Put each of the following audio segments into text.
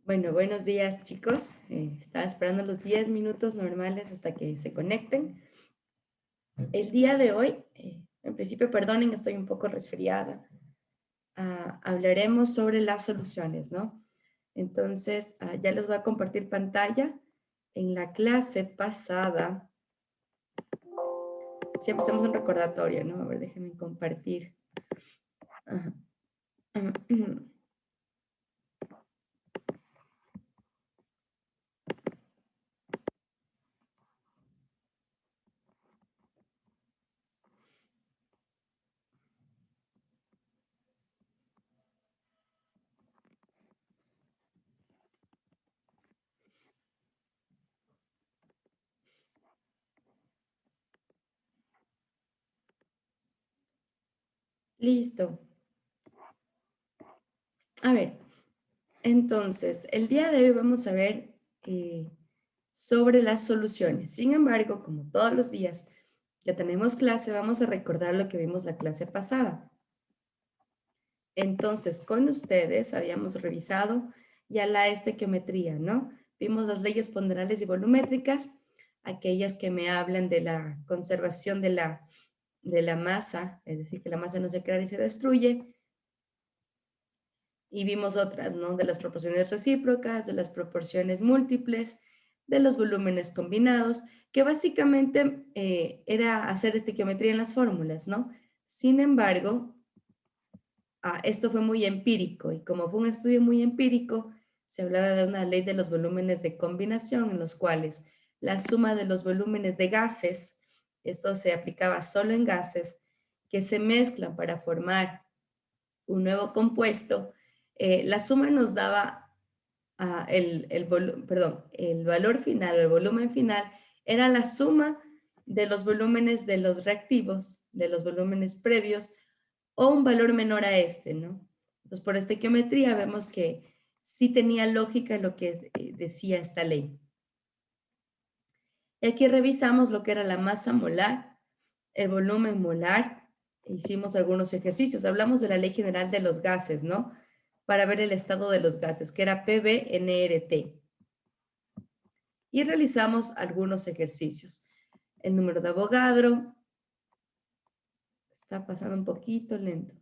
Bueno, buenos días, chicos. Estaba esperando los 10 minutos normales hasta que se conecten. El día de hoy, en principio, perdonen, estoy un poco resfriada. Hablaremos sobre las soluciones, ¿no? Entonces, ya les voy a compartir pantalla. En la clase pasada, siempre hacemos un recordatorio, ¿no? A ver, déjenme compartir. Ajá. Listo. A ver, entonces, el día de hoy vamos a ver sobre las soluciones. Sin embargo, como todos los días que tenemos clase, vamos a recordar lo que vimos la clase pasada. Entonces, con ustedes habíamos revisado ya la estequiometría, ¿no? Vimos las leyes ponderales y volumétricas, aquellas que me hablan de la conservación de la masa, es decir, que la masa no se crea y se destruye. Y vimos otras, ¿no? De las proporciones recíprocas, de las proporciones múltiples, de los volúmenes combinados, que básicamente era hacer estequiometría en las fórmulas, ¿no? Sin embargo, esto fue muy empírico y como fue un estudio muy empírico, se hablaba de una ley de los volúmenes de combinación en los cuales la suma de los volúmenes de gases, esto se aplicaba solo en gases, que se mezclan para formar un nuevo compuesto, la suma nos daba el valor final, el volumen final, era la suma de los volúmenes de los reactivos, de los volúmenes previos, o un valor menor a este, ¿no? Entonces, por estequiometría vemos que sí tenía lógica lo que decía esta ley. Y aquí revisamos lo que era la masa molar, el volumen molar, hicimos algunos ejercicios, hablamos de la ley general de los gases, ¿no? Para ver el estado de los gases, que era PV-NRT. Y realizamos algunos ejercicios. El número de Avogadro, está pasando un poquito lento.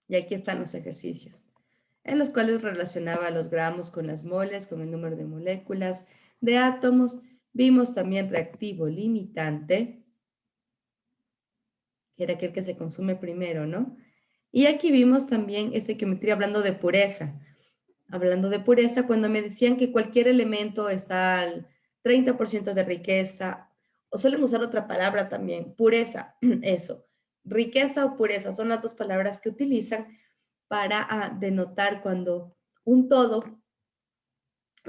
Y aquí están los ejercicios, en los cuales relacionaba los gramos con las moles, con el número de moléculas, de átomos. Vimos también reactivo limitante, que era aquel que se consume primero, ¿no? Y aquí vimos también estequiometría hablando de pureza. Hablando de pureza, cuando me decían que cualquier elemento está al 30% de riqueza, o suelen usar otra palabra también, pureza, eso. Riqueza o pureza son las dos palabras que utilizan para denotar cuando un todo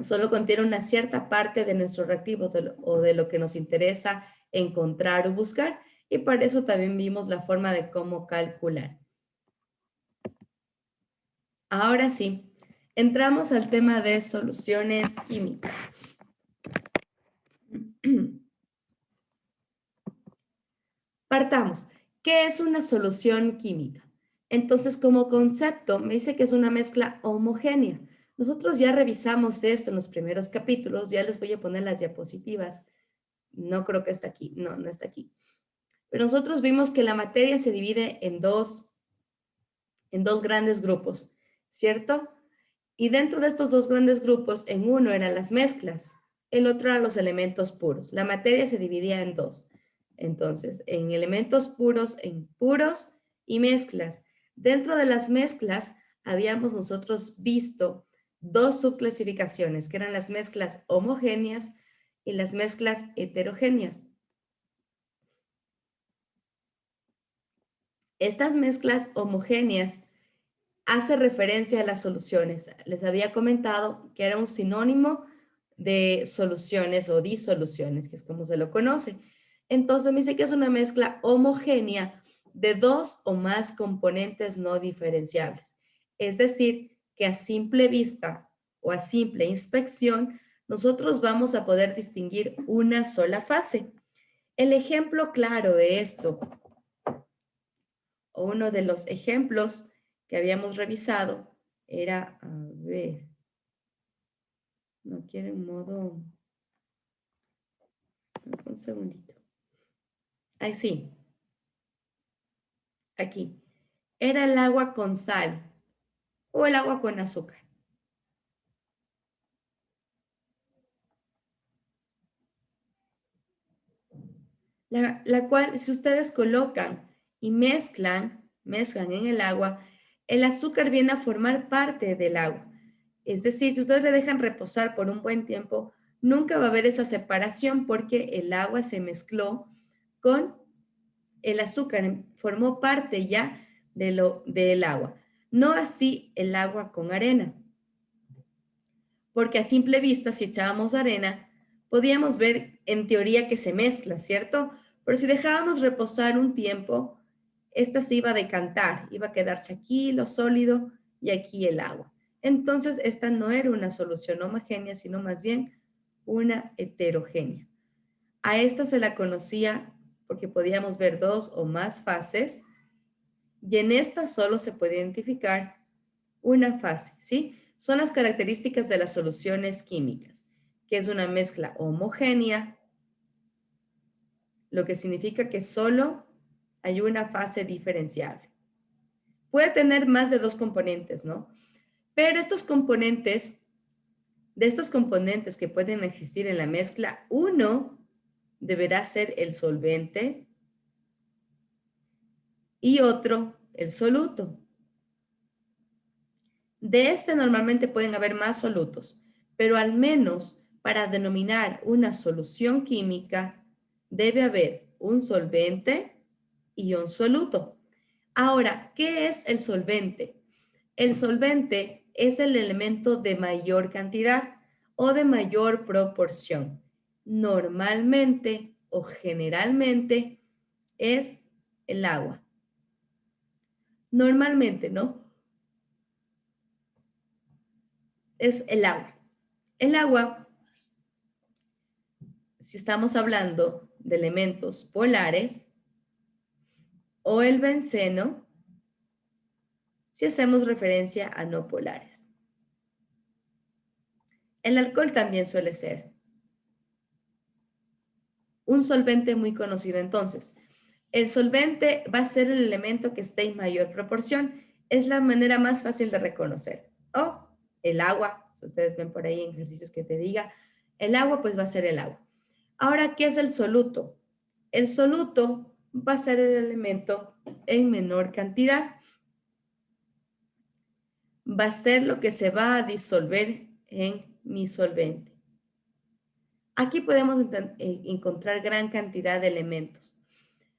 solo contiene una cierta parte de nuestro reactivo o de lo que nos interesa encontrar o buscar, y para eso también vimos la forma de cómo calcular. Ahora sí, entramos al tema de soluciones químicas. Partamos. ¿Qué es una solución química? Entonces, como concepto, me dice que es una mezcla homogénea. Nosotros ya revisamos esto en los primeros capítulos, ya les voy a poner las diapositivas. No creo que está aquí, no está aquí. Pero nosotros vimos que la materia se divide en dos grandes grupos, ¿cierto? Y dentro de estos dos grandes grupos, en uno eran las mezclas, el otro eran los elementos puros. La materia se dividía en dos. Entonces, en elementos puros, en puros y mezclas. Dentro de las mezclas, habíamos nosotros visto dos subclasificaciones, que eran las mezclas homogéneas y las mezclas heterogéneas. Estas mezclas homogéneas hace referencia a las soluciones. Les había comentado que era un sinónimo de soluciones o disoluciones, que es como se lo conoce. Entonces me dice que es una mezcla homogénea de dos o más componentes no diferenciables. Es decir, que a simple vista o a simple inspección, nosotros vamos a poder distinguir una sola fase. El ejemplo claro de esto, o uno de los ejemplos que habíamos revisado era, a ver, no quiero en modo, un segundito. Ahí sí, aquí. Era el agua con sal o el agua con azúcar. La cual, si ustedes colocan y mezclan en el azúcar viene a formar parte del agua. Es decir, si ustedes le dejan reposar por un buen tiempo, nunca va a haber esa separación porque el agua se mezcló con el azúcar, formó parte ya del agua. No así el agua con arena, porque a simple vista, si echábamos arena, podíamos ver en teoría que se mezcla, ¿cierto? Pero si dejábamos reposar un tiempo, esta se iba a decantar, iba a quedarse aquí lo sólido y aquí el agua. Entonces, esta no era una solución homogénea, sino más bien una heterogénea. A esta se la conocía porque podíamos ver dos o más fases y en esta solo se puede identificar una fase, ¿sí? Son las características de las soluciones químicas, que es una mezcla homogénea, lo que significa que solo hay una fase diferenciable. Puede tener más de dos componentes, ¿no? Pero de estos componentes que pueden existir en la mezcla, uno deberá ser el solvente y otro el soluto. De este normalmente pueden haber más solutos, pero al menos para denominar una solución química debe haber un solvente y un soluto. Ahora, ¿qué es el solvente? El solvente es el elemento de mayor cantidad o de mayor proporción. Normalmente o generalmente es el agua. Normalmente, ¿no? Es el agua. El agua, si estamos hablando de elementos polares, o el benceno, si hacemos referencia a no polares. El alcohol también suele ser un solvente muy conocido. Entonces, el solvente va a ser el elemento que esté en mayor proporción. Es la manera más fácil de reconocer. O el agua, si ustedes ven por ahí en ejercicios que te diga, el agua pues va a ser el agua. Ahora, ¿qué es el soluto? El soluto va a ser el elemento en menor cantidad. Va a ser lo que se va a disolver en mi solvente. Aquí podemos encontrar gran cantidad de elementos.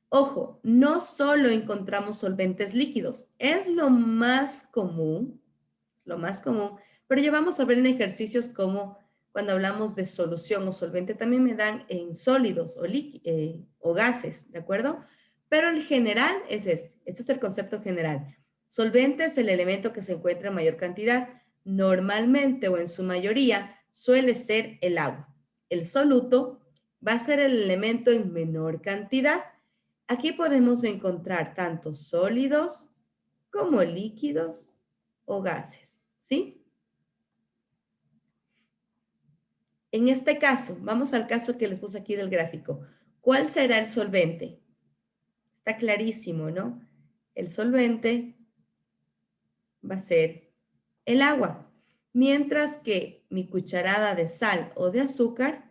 Ojo, no solo encontramos solventes líquidos, es lo más común, pero ya vamos a ver en ejercicios como cuando hablamos de solución o solvente, también me dan en sólidos o gases, ¿de acuerdo? Pero el general es este es el concepto general. Solvente es el elemento que se encuentra en mayor cantidad, normalmente o en su mayoría suele ser el agua. El soluto va a ser el elemento en menor cantidad. Aquí podemos encontrar tanto sólidos como líquidos o gases, ¿sí? En este caso, vamos al caso que les puse aquí del gráfico. ¿Cuál será el solvente? Está clarísimo, ¿no? El solvente va a ser el agua, mientras que mi cucharada de sal o de azúcar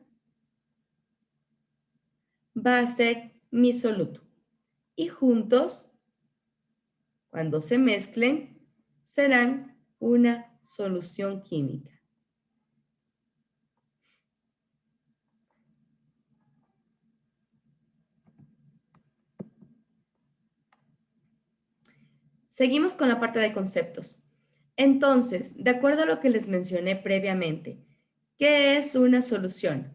va a ser mi soluto. Y juntos, cuando se mezclen, serán una solución química. Seguimos con la parte de conceptos. Entonces, de acuerdo a lo que les mencioné previamente, ¿qué es una solución?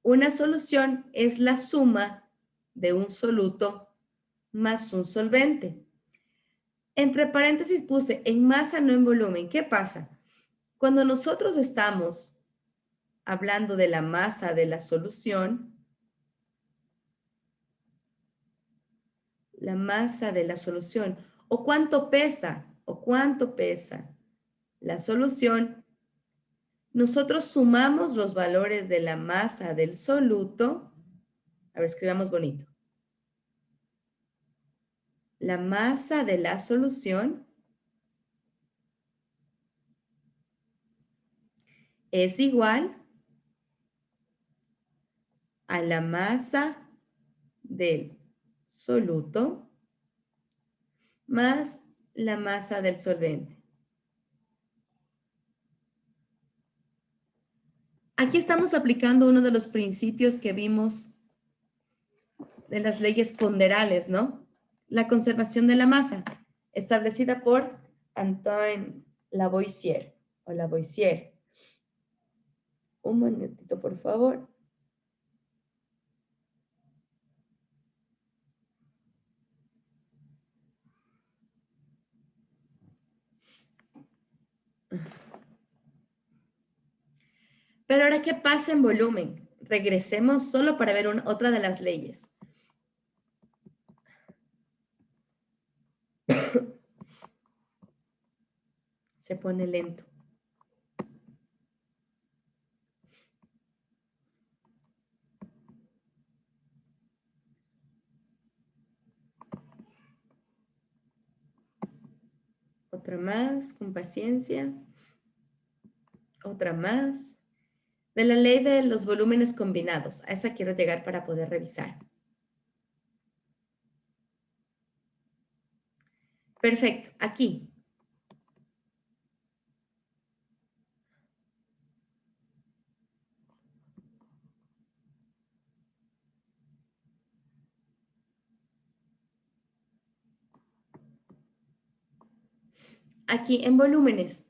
Una solución es la suma de un soluto más un solvente. Entre paréntesis puse en masa, no en volumen. ¿Qué pasa? Cuando nosotros estamos hablando de la masa de la solución, o cuánto pesa o cuánto pesa la solución, nosotros sumamos los valores de la masa del soluto. A ver, escribamos bonito. La masa de la solución es igual a la masa del soluto más la masa del solvente. Aquí estamos aplicando uno de los principios que vimos de las leyes ponderales, ¿no? La conservación de la masa, establecida por Antoine Lavoisier o Lavoisier. Un momentito, por favor. Pero ahora, ¿qué pasa en volumen? Regresemos solo para ver otra de las leyes. Se pone lento. Otra más, con paciencia. Otra más. De la ley de los volúmenes combinados. A esa quiero llegar para poder revisar. Perfecto, aquí. Aquí en volúmenes.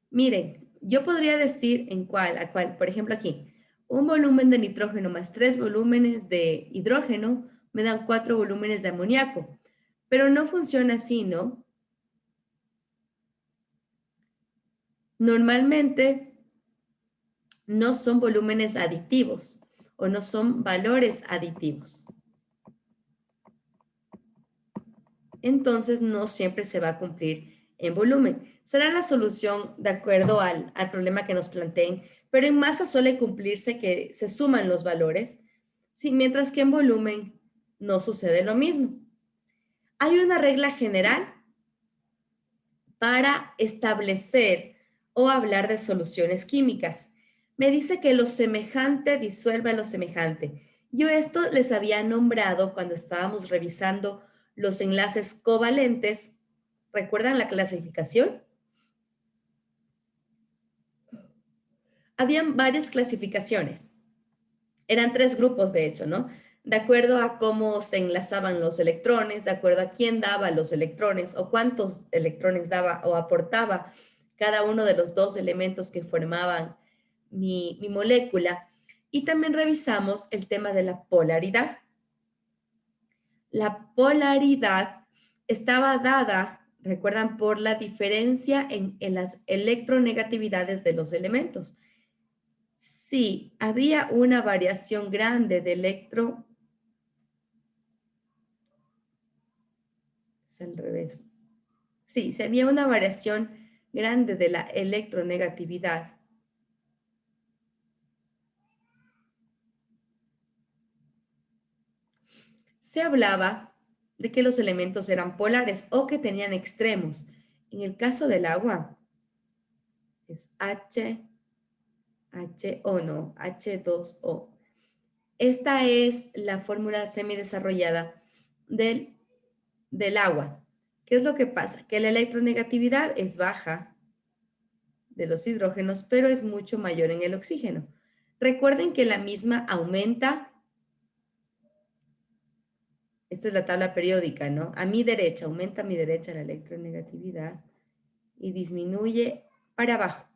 Miren, yo podría decir a cuál, por ejemplo aquí, un volumen de nitrógeno más 3 volúmenes de hidrógeno me dan 4 volúmenes de amoníaco. Pero no funciona así, ¿no? Normalmente no son volúmenes aditivos o no son valores aditivos. Entonces no siempre se va a cumplir en volumen. Será la solución de acuerdo al problema que nos planteen, pero en masa suele cumplirse que se suman los valores, sí, mientras que en volumen no sucede lo mismo. Hay una regla general para establecer o hablar de soluciones químicas. Me dice que lo semejante disuelve a lo semejante. Yo esto les había nombrado cuando estábamos revisando los enlaces covalentes. ¿Recuerdan la clasificación? Habían varias clasificaciones. Eran 3 grupos, de hecho, ¿no? De acuerdo a cómo se enlazaban los electrones, de acuerdo a quién daba los electrones o cuántos electrones daba o aportaba cada uno de los 2 elementos que formaban mi molécula. Y también revisamos el tema de la polaridad. La polaridad estaba dada, recuerdan, por la diferencia en las electronegatividades de los elementos. Si había una variación grande de es al revés. Sí, si había una variación grande de la electronegatividad, se hablaba de que los elementos eran polares o que tenían extremos. En el caso del agua, es HO, no, H2O. Esta es la fórmula semidesarrollada del agua. ¿Qué es lo que pasa? Que la electronegatividad es baja de los hidrógenos, pero es mucho mayor en el oxígeno. Recuerden que la misma aumenta. Esta es la tabla periódica, ¿no? A mi derecha, aumenta a mi derecha la electronegatividad y disminuye para abajo.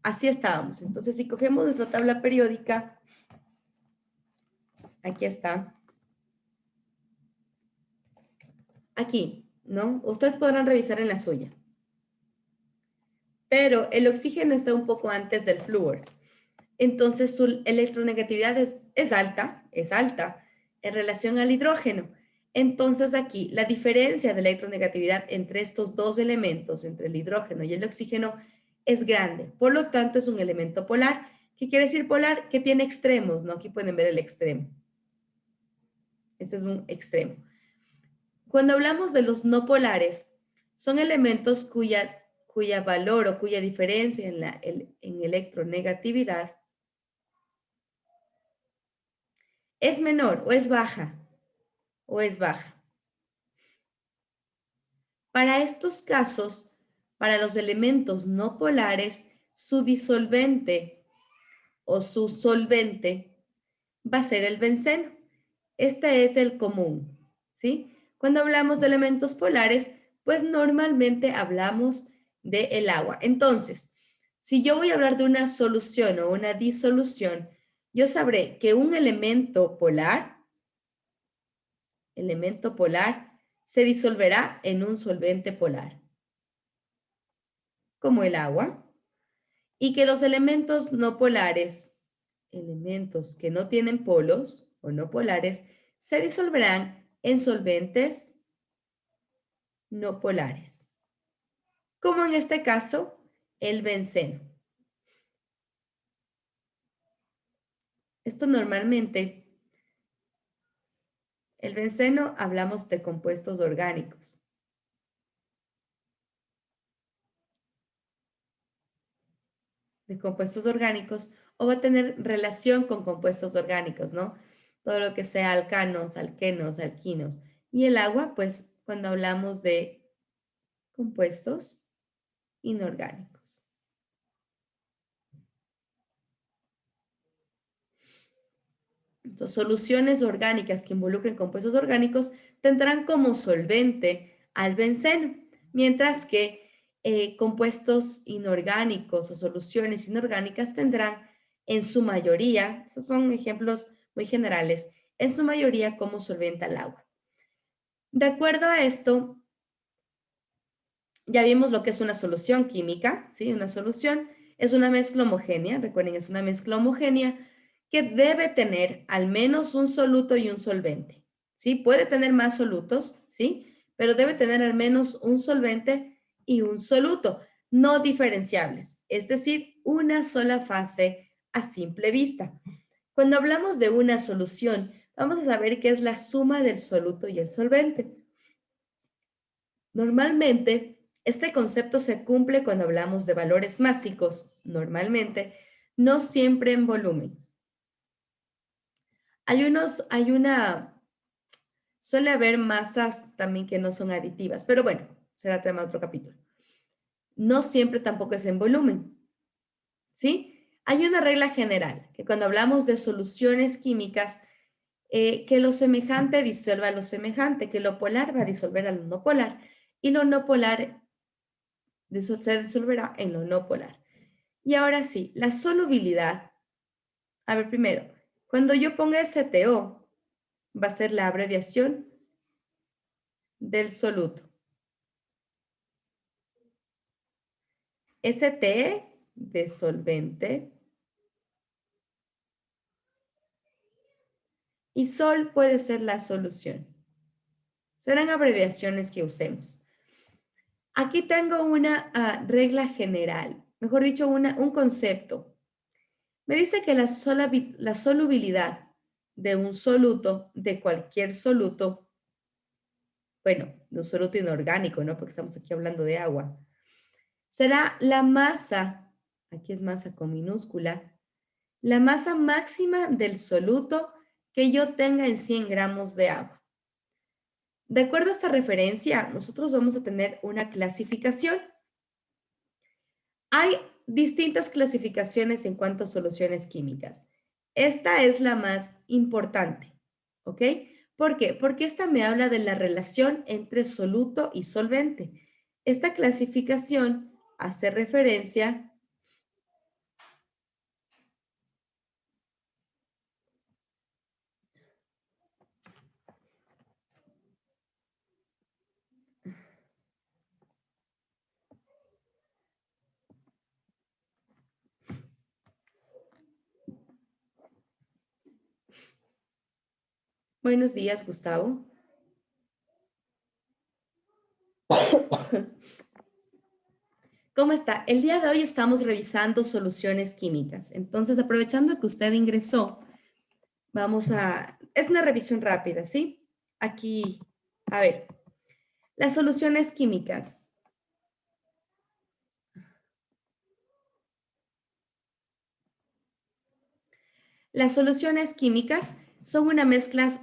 Así estábamos. Entonces, si cogemos nuestra tabla periódica, aquí está. Aquí, ¿no? Ustedes podrán revisar en la suya. Pero el oxígeno está un poco antes del flúor. Entonces, su electronegatividad es alta en relación al hidrógeno. Entonces aquí la diferencia de electronegatividad entre estos dos elementos, entre el hidrógeno y el oxígeno, es grande. Por lo tanto, es un elemento polar. ¿Qué quiere decir polar? Que tiene extremos, ¿no? Aquí pueden ver el extremo. Este es un extremo. Cuando hablamos de los no polares, son elementos cuya valor o cuya diferencia en electronegatividad es menor o es baja. Para estos casos, para los elementos no polares, su disolvente o su solvente va a ser el benceno. Este es el común, ¿sí? Cuando hablamos de elementos polares, pues normalmente hablamos del agua. Entonces, si yo voy a hablar de una solución o una disolución, yo sabré que un elemento polar, se disolverá en un solvente polar, como el agua, y que los elementos no polares, elementos que no tienen polos o no polares, se disolverán en solventes no polares, como en este caso el benceno. Esto normalmente, el benceno hablamos de compuestos orgánicos. O va a tener relación con compuestos orgánicos, ¿no? Todo lo que sea alcanos, alquenos, alquinos. Y el agua, pues, cuando hablamos de compuestos inorgánicos. Entonces, soluciones orgánicas que involucren compuestos orgánicos tendrán como solvente al benceno, mientras que compuestos inorgánicos o soluciones inorgánicas tendrán en su mayoría, estos son ejemplos muy generales, en su mayoría como solvente al agua. De acuerdo a esto, ya vimos lo que es una solución química, ¿sí? Una solución es una mezcla homogénea, recuerden, es una mezcla homogénea que debe tener al menos un soluto y un solvente, ¿sí? Puede tener más solutos, ¿sí? Pero debe tener al menos un solvente y un soluto, no diferenciables, es decir, una sola fase a simple vista. Cuando hablamos de una solución, vamos a saber qué es la suma del soluto y el solvente. Normalmente, este concepto se cumple cuando hablamos de valores másicos, normalmente, no siempre en volumen. Suele haber masas también que no son aditivas, pero bueno, será tema de otro capítulo. No siempre tampoco es en volumen, ¿sí? Hay una regla general, que cuando hablamos de soluciones químicas, que lo semejante disuelva lo semejante, que lo polar va a disolver a lo no polar, y lo no polar se disolverá en lo no polar. Y ahora sí, la solubilidad. A ver, primero, cuando yo ponga STO, va a ser la abreviación del soluto. STE de solvente. Y sol puede ser la solución. Serán abreviaciones que usemos. Aquí tengo una regla general, mejor dicho, un concepto. Me dice que la solubilidad de un soluto, de cualquier soluto, bueno, de un soluto inorgánico, ¿no? Porque estamos aquí hablando de agua, será la masa, aquí es masa con minúscula, la masa máxima del soluto que yo tenga en 100 gramos de agua. De acuerdo a esta referencia, nosotros vamos a tener una clasificación. Hay distintas clasificaciones en cuanto a soluciones químicas. Esta es la más importante, ¿ok? ¿Por qué? Porque esta me habla de la relación entre soluto y solvente. Esta clasificación hace referencia Buenos días, Gustavo. ¿Cómo está? El día de hoy estamos revisando soluciones químicas. Entonces, aprovechando que usted ingresó, es una revisión rápida, ¿sí? Aquí, a ver, las soluciones químicas. Las soluciones químicas son mezclas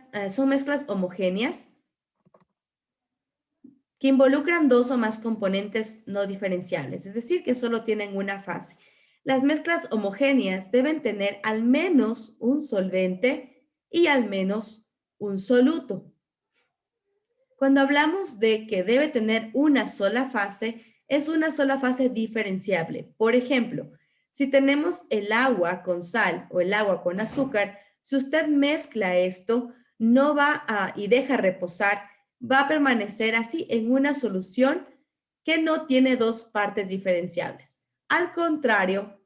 homogéneas que involucran dos o más componentes no diferenciables, es decir, que solo tienen una fase. Las mezclas homogéneas deben tener al menos un solvente y al menos un soluto. Cuando hablamos de que debe tener una sola fase, es una sola fase diferenciable. Por ejemplo, si tenemos el agua con sal o el agua con azúcar, si usted mezcla esto, no va a, y deja reposar, va a permanecer así en una solución que no tiene dos partes diferenciables. Al contrario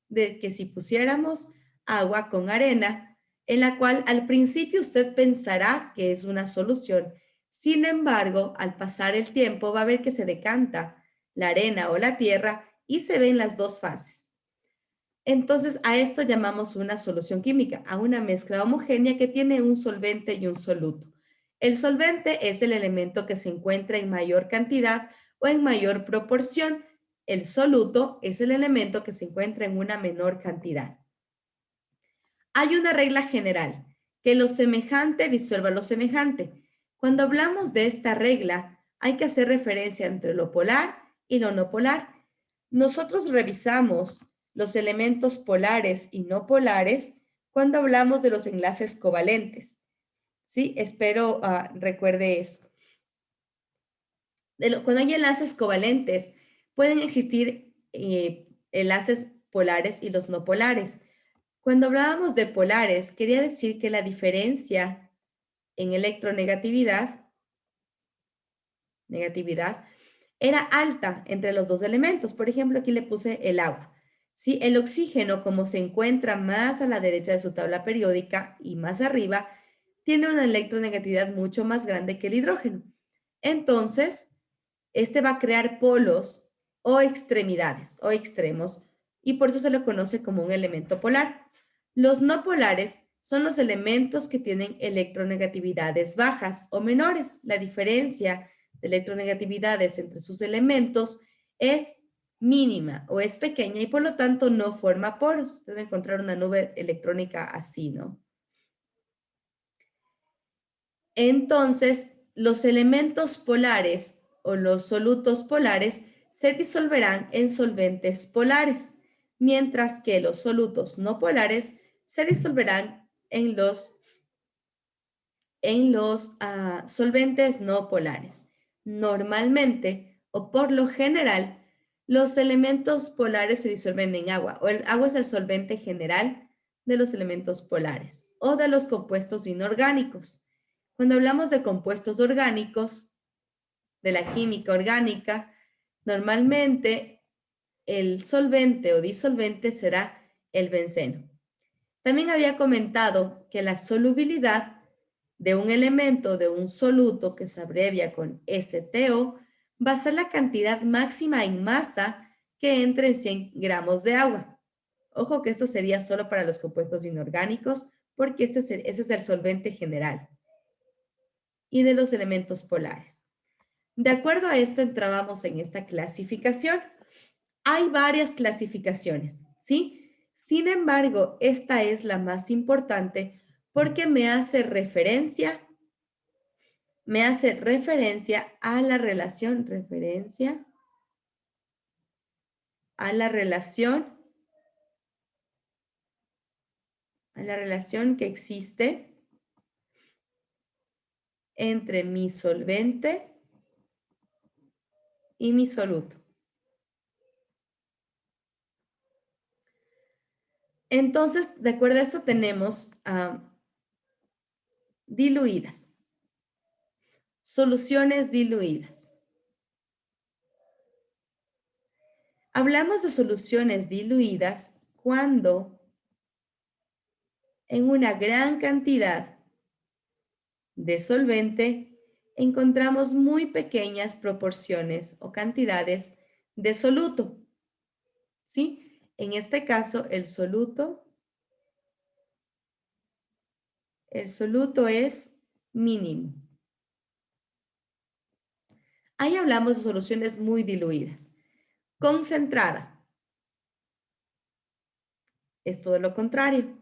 de que si pusiéramos agua con arena, en la cual al principio usted pensará que es una solución. Sin embargo, al pasar el tiempo va a ver que se decanta la arena o la tierra y se ven las dos fases. Entonces, a esto llamamos una solución química, a una mezcla homogénea que tiene un solvente y un soluto. El solvente es el elemento que se encuentra en mayor cantidad o en mayor proporción. El soluto es el elemento que se encuentra en una menor cantidad. Hay una regla general, que lo semejante disuelva lo semejante. Cuando hablamos de esta regla, hay que hacer referencia entre lo polar y lo no polar. Nosotros revisamos los elementos polares y no polares cuando hablamos de los enlaces covalentes. ¿Sí? Espero recuerde eso. Cuando hay enlaces covalentes, pueden existir enlaces polares y los no polares. Cuando hablábamos de polares, quería decir que la diferencia en negatividad, era alta entre los dos elementos. Por ejemplo, aquí le puse el agua. ¿Sí? El oxígeno, como se encuentra más a la derecha de su tabla periódica y más arriba, tiene una electronegatividad mucho más grande que el hidrógeno. Entonces, este va a crear polos o extremidades o extremos y por eso se lo conoce como un elemento polar. Los no polares son los elementos que tienen electronegatividades bajas o menores. La diferencia de electronegatividades entre sus elementos es mínima o es pequeña y por lo tanto no forma poros. Usted va a encontrar una nube electrónica así, ¿no? Entonces, los elementos polares o los solutos polares se disolverán en solventes polares, mientras que los solutos no polares se disolverán en los solventes no polares. Normalmente, o por lo general, los elementos polares se disuelven en agua, o el agua es el solvente general de los elementos polares, o de los compuestos inorgánicos. Cuando hablamos de compuestos orgánicos, de la química orgánica, normalmente el solvente o disolvente será el benceno. También había comentado que la solubilidad de un elemento, de un soluto que se abrevia con STO, va a ser la cantidad máxima en masa que entre en 100 gramos de agua. Ojo que esto sería solo para los compuestos inorgánicos porque ese es el solvente general y de los elementos polares. De acuerdo a esto, entrábamos en esta clasificación. Hay varias clasificaciones, ¿sí? Sin embargo, esta es la más importante porque me hace referencia a la relación, que existe entre mi solvente y mi soluto. Entonces, de acuerdo a esto, tenemos diluidas, soluciones diluidas. Hablamos de soluciones diluidas cuando en una gran cantidad de solvente encontramos muy pequeñas proporciones o cantidades de soluto, ¿sí? En este caso, el soluto es mínimo. Ahí hablamos de soluciones muy diluidas. Concentrada es todo lo contrario.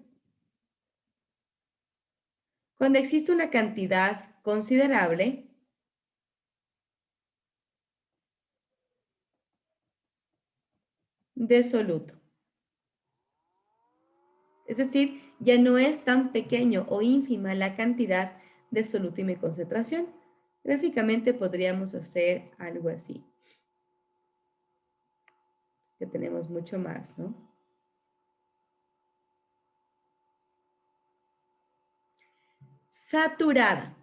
Cuando existe una cantidad considerable de soluto. Es decir, ya no es tan pequeño o ínfima la cantidad de soluto y mi concentración. Gráficamente podríamos hacer algo así. Ya tenemos mucho más, ¿no? Saturada.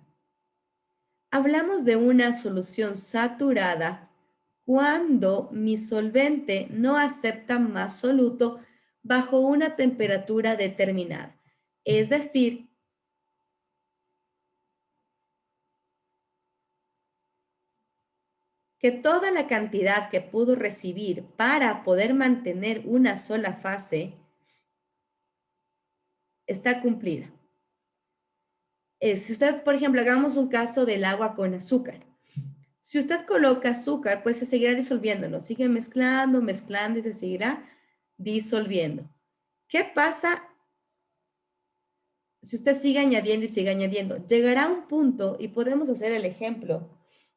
Hablamos de una solución saturada cuando mi solvente no acepta más soluto bajo una temperatura determinada. Es decir, que toda la cantidad que pudo recibir para poder mantener una sola fase está cumplida. Si usted, por ejemplo, hagamos un caso del agua con azúcar. Si usted coloca azúcar, pues se seguirá disolviendo, sigue mezclando, mezclando y se seguirá disolviendo. ¿Qué pasa si usted sigue añadiendo y sigue añadiendo? Llegará un punto, y podemos hacer el ejemplo,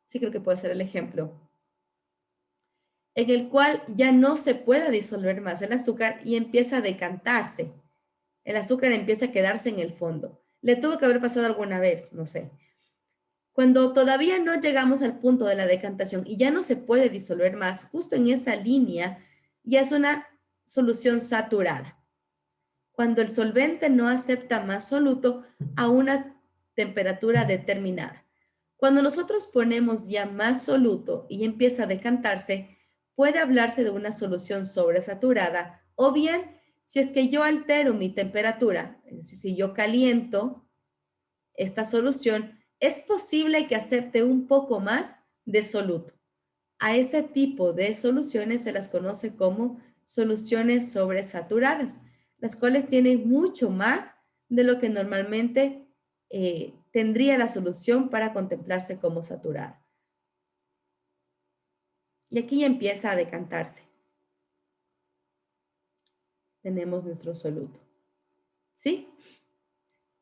sí creo que puede ser el ejemplo, en el cual ya no se pueda disolver más el azúcar y empieza a decantarse. El azúcar empieza a quedarse en el fondo. Le tuvo que haber pasado alguna vez, no sé. Cuando todavía no llegamos al punto de la decantación y ya no se puede disolver más, justo en esa línea ya es una solución saturada. Cuando el solvente no acepta más soluto a una temperatura determinada. Cuando nosotros ponemos ya más soluto y empieza a decantarse, puede hablarse de una solución sobresaturada o bien si es que yo altero mi temperatura, es decir, si yo caliento esta solución, es posible que acepte un poco más de soluto. A este tipo de soluciones se las conoce como soluciones sobresaturadas, las cuales tienen mucho más de lo que normalmente tendría la solución para contemplarse como saturada. Y aquí empieza a decantarse. Tenemos nuestro soluto. ¿Sí?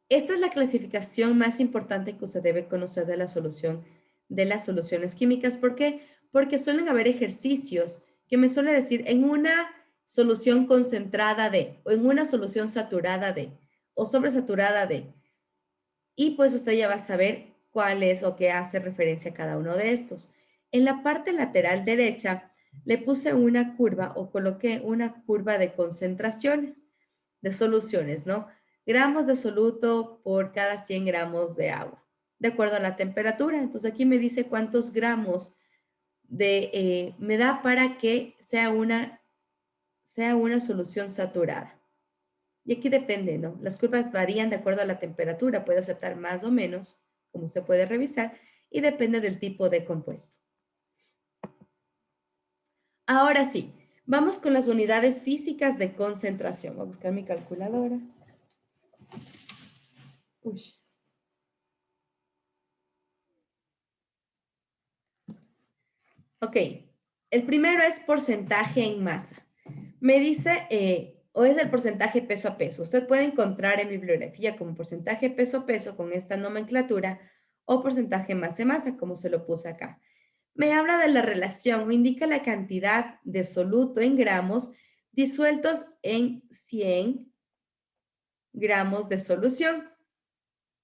Esta es la clasificación más importante que usted debe conocer de la solución, de las soluciones químicas. ¿Por qué? Porque suelen haber ejercicios que me suele decir en una solución concentrada de, o en una solución saturada de, o sobresaturada de. Y pues usted ya va a saber cuál es o qué hace referencia a cada uno de estos. En la parte lateral derecha le puse una curva o coloqué una curva de concentraciones, de soluciones, ¿no? Gramos de soluto por cada 100 gramos de agua, de acuerdo a la temperatura. Entonces aquí me dice cuántos gramos me da para que sea una solución saturada. Y aquí depende, ¿no? Las curvas varían de acuerdo a la temperatura, puede aceptar más o menos, como usted puede revisar, y depende del tipo de compuesto. Ahora sí, vamos con las unidades físicas de concentración. Voy a buscar mi calculadora. Uy. Ok, el primero es porcentaje en masa. Me dice, o es el porcentaje peso a peso. Usted puede encontrar en bibliografía como porcentaje peso a peso con esta nomenclatura o porcentaje masa a masa, como se lo puse acá. Me habla de la relación o indica la cantidad de soluto en gramos disueltos en 100 gramos de solución,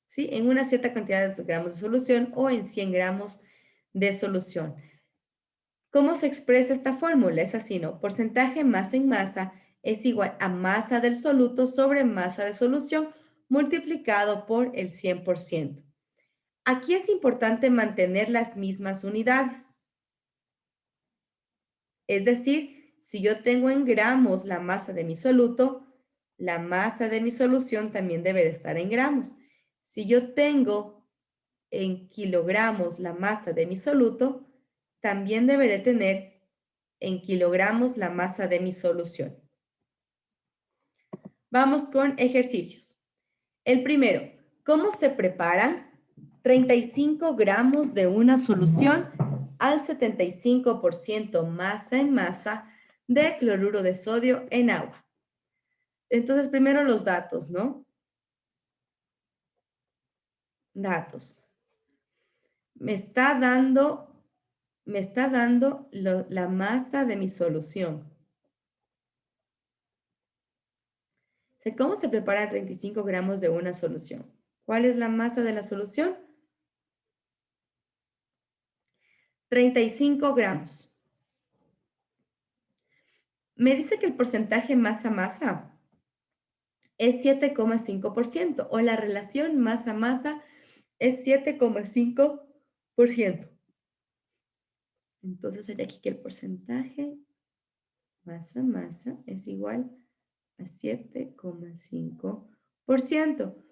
¿sí? En una cierta cantidad de gramos de solución o en 100 gramos de solución. ¿Cómo se expresa esta fórmula? Es así, ¿no? Porcentaje masa en masa es igual a masa del soluto sobre masa de solución multiplicado por el 100%. Aquí es importante mantener las mismas unidades. Es decir, si yo tengo en gramos la masa de mi soluto, la masa de mi solución también debe estar en gramos. Si yo tengo en kilogramos la masa de mi soluto, también deberé tener en kilogramos la masa de mi solución. Vamos con ejercicios. El primero, ¿cómo se preparan 35 gramos de una solución al 75% masa en masa de cloruro de sodio en agua? Entonces, primero los datos, ¿no? Datos. Me está dando la masa de mi solución. ¿Cómo se preparan 35 gramos de una solución? ¿Cuál es la masa de la solución? 35 gramos. Me dice que el porcentaje masa-masa es 7,5% o la relación masa-masa es 7,5%. Entonces sería aquí que el porcentaje masa-masa es igual a 7,5%.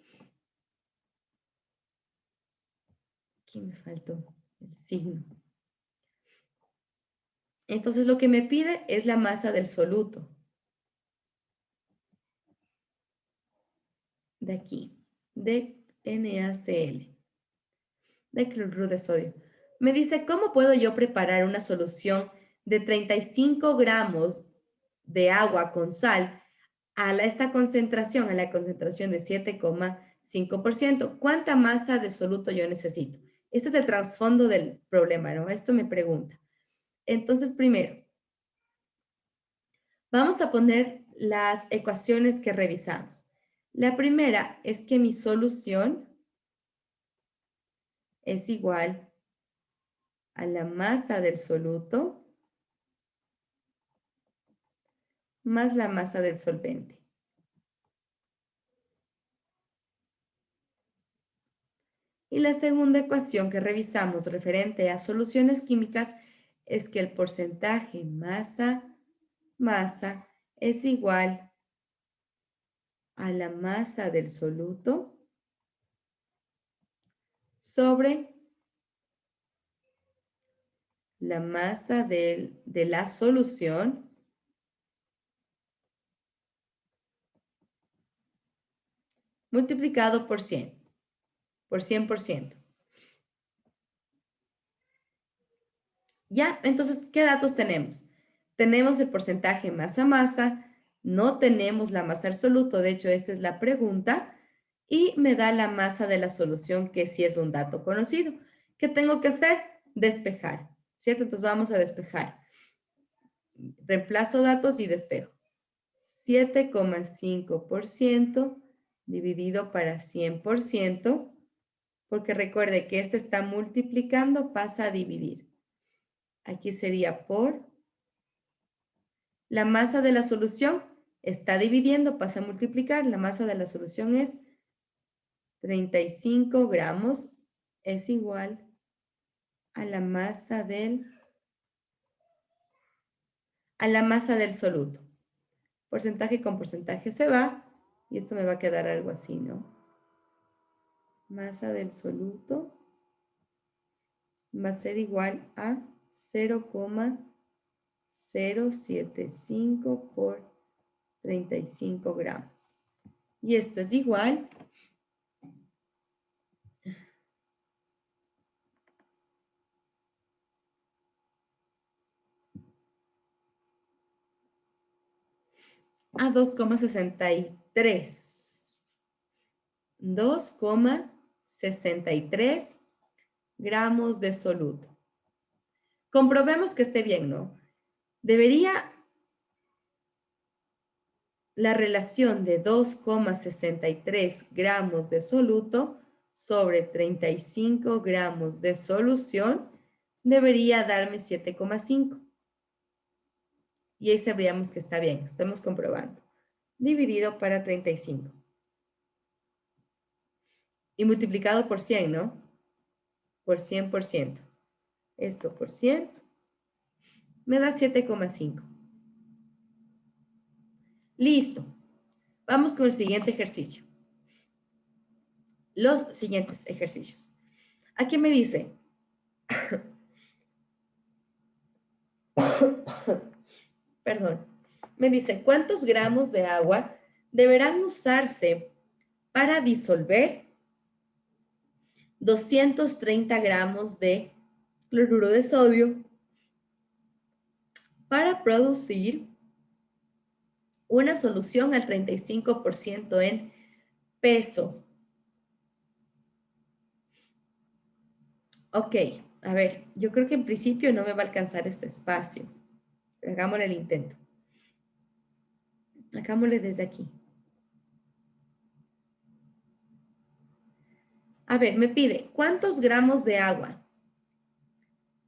Aquí me faltó el signo. Entonces lo que me pide es la masa del soluto. De aquí, de NaCl, de cloruro de sodio. Me dice, ¿cómo puedo yo preparar una solución de 35 gramos de agua con sal a esta concentración, a la concentración de 7,5%? ¿Cuánta masa de soluto yo necesito? Este es el trasfondo del problema, ¿no? Esto me pregunta. Entonces, primero, vamos a poner las ecuaciones que revisamos. La primera es que mi solución es igual a la masa del soluto más la masa del solvente. Y la segunda ecuación que revisamos referente a soluciones químicas es que el porcentaje masa es igual a la masa del soluto sobre la masa de la solución multiplicado por 100, por 100%. Ya, entonces, ¿qué datos tenemos? Tenemos el porcentaje masa-masa, no tenemos la masa absoluta, de hecho, esta es la pregunta, y me da la masa de la solución, que sí es un dato conocido. ¿Qué tengo que hacer? Despejar, ¿cierto? Entonces vamos a despejar. Reemplazo datos y despejo. 7,5% dividido para 100%, porque recuerde que este está multiplicando, pasa a dividir. Aquí sería por la masa de la solución, está dividiendo, pasa a multiplicar. La masa de la solución es 35 gramos, es igual a la masa del soluto. Porcentaje con porcentaje se va y esto me va a quedar algo así, ¿no? Masa del soluto va a ser igual a 0,075 por 35 gramos. Y esto es igual a 2,63. 2,63 gramos de soluto. Comprobemos que esté bien, ¿no? Debería la relación de 2,63 gramos de soluto sobre 35 gramos de solución debería darme 7,5. Y ahí sabríamos que está bien, estamos comprobando. Dividido para 35. Y multiplicado por 100, ¿no? Por 100%. Esto por 100 me da 7,5. Listo. Vamos con el siguiente ejercicio. Los siguientes ejercicios. Aquí me dice, perdón, me dice, ¿cuántos gramos de agua deberán usarse para disolver 230 gramos de cloruro de sodio para producir una solución al 35% en peso? Ok, a ver, yo creo que en principio no me va a alcanzar este espacio. Pero hagámosle el intento. Hagámosle desde aquí. A ver, me pide, ¿cuántos gramos de agua?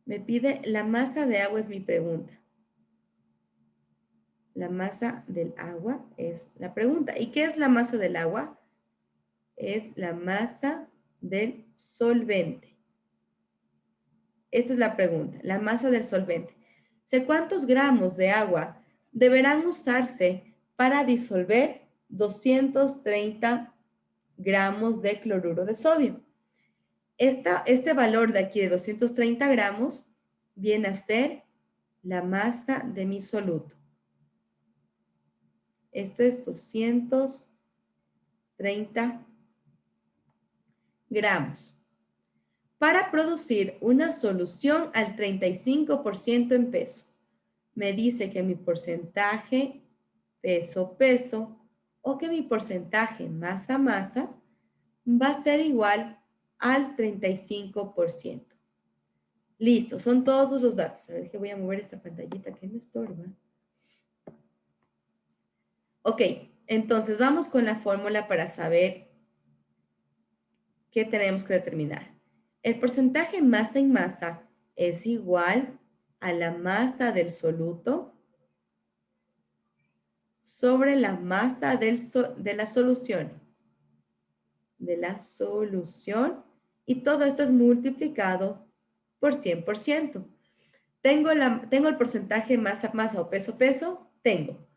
Me pide, la masa de agua es mi pregunta. La masa del agua es la pregunta. ¿Y qué es la masa del agua? Es la masa del solvente. Esta es la pregunta, la masa del solvente. Sé cuántos gramos de agua deberán usarse para disolver 230 gramos de cloruro de sodio. Este valor de aquí de 230 gramos viene a ser la masa de mi soluto. Esto es 230 gramos. Para producir una solución al 35% en peso, me dice que mi porcentaje peso o que mi porcentaje masa va a ser igual al 35%. Listo, son todos los datos. A ver que voy a mover esta pantallita que me estorba. Ok, entonces vamos con la fórmula para saber qué tenemos que determinar. El porcentaje masa en masa es igual a la masa del soluto sobre la masa de la solución. Y todo esto es multiplicado por 100%. ¿Tengo el porcentaje masa o peso? Tengo.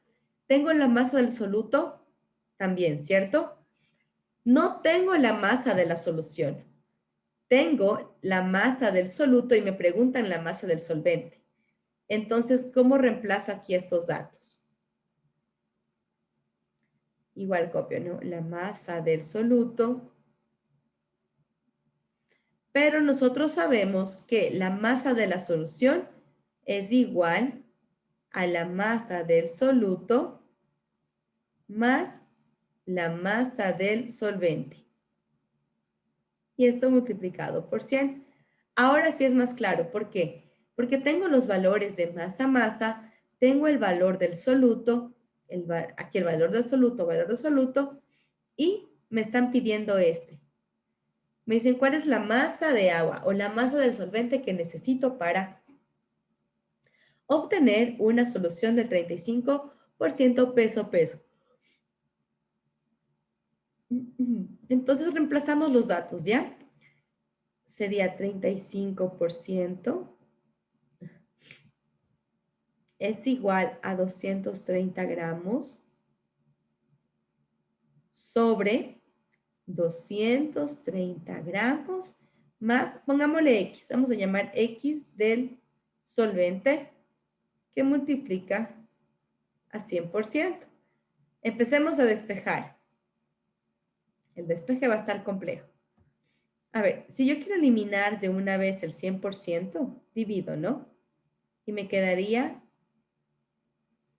¿Tengo la masa del soluto? También, ¿cierto? No tengo la masa de la solución. Tengo la masa del soluto y me preguntan la masa del solvente. Entonces, ¿cómo reemplazo aquí estos datos? Igual copio, ¿no? La masa del soluto. Pero nosotros sabemos que la masa de la solución es igual a la masa del soluto más la masa del solvente. Y esto multiplicado por 100. Ahora sí es más claro. ¿Por qué? Porque tengo los valores de masa, tengo el valor del soluto, aquí el valor del soluto, y me están pidiendo este. Me dicen, ¿cuál es la masa de agua o la masa del solvente que necesito para obtener una solución del 35% peso? Entonces reemplazamos los datos, ¿ya? Sería 35% es igual a 230 gramos sobre 230 gramos más, pongámosle X, vamos a llamar X del solvente que multiplica a 100%. Empecemos a despejar. El despeje va a estar complejo. A ver, si yo quiero eliminar de una vez el 100%, divido, ¿no? Y me quedaría,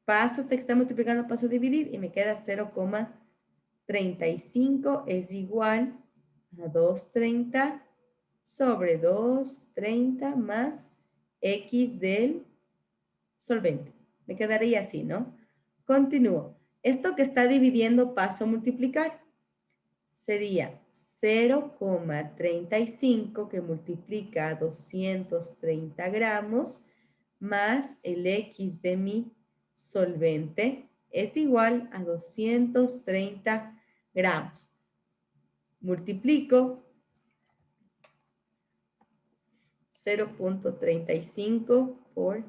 paso hasta que está multiplicando, paso a dividir, y me queda 0,35 es igual a 230 sobre 230 más X del solvente. Me quedaría así, ¿no? Continúo. Esto que está dividiendo paso a multiplicar. Sería 0,35 que multiplica a 230 gramos más el X de mi solvente es igual a 230 gramos. Multiplico 0,35 por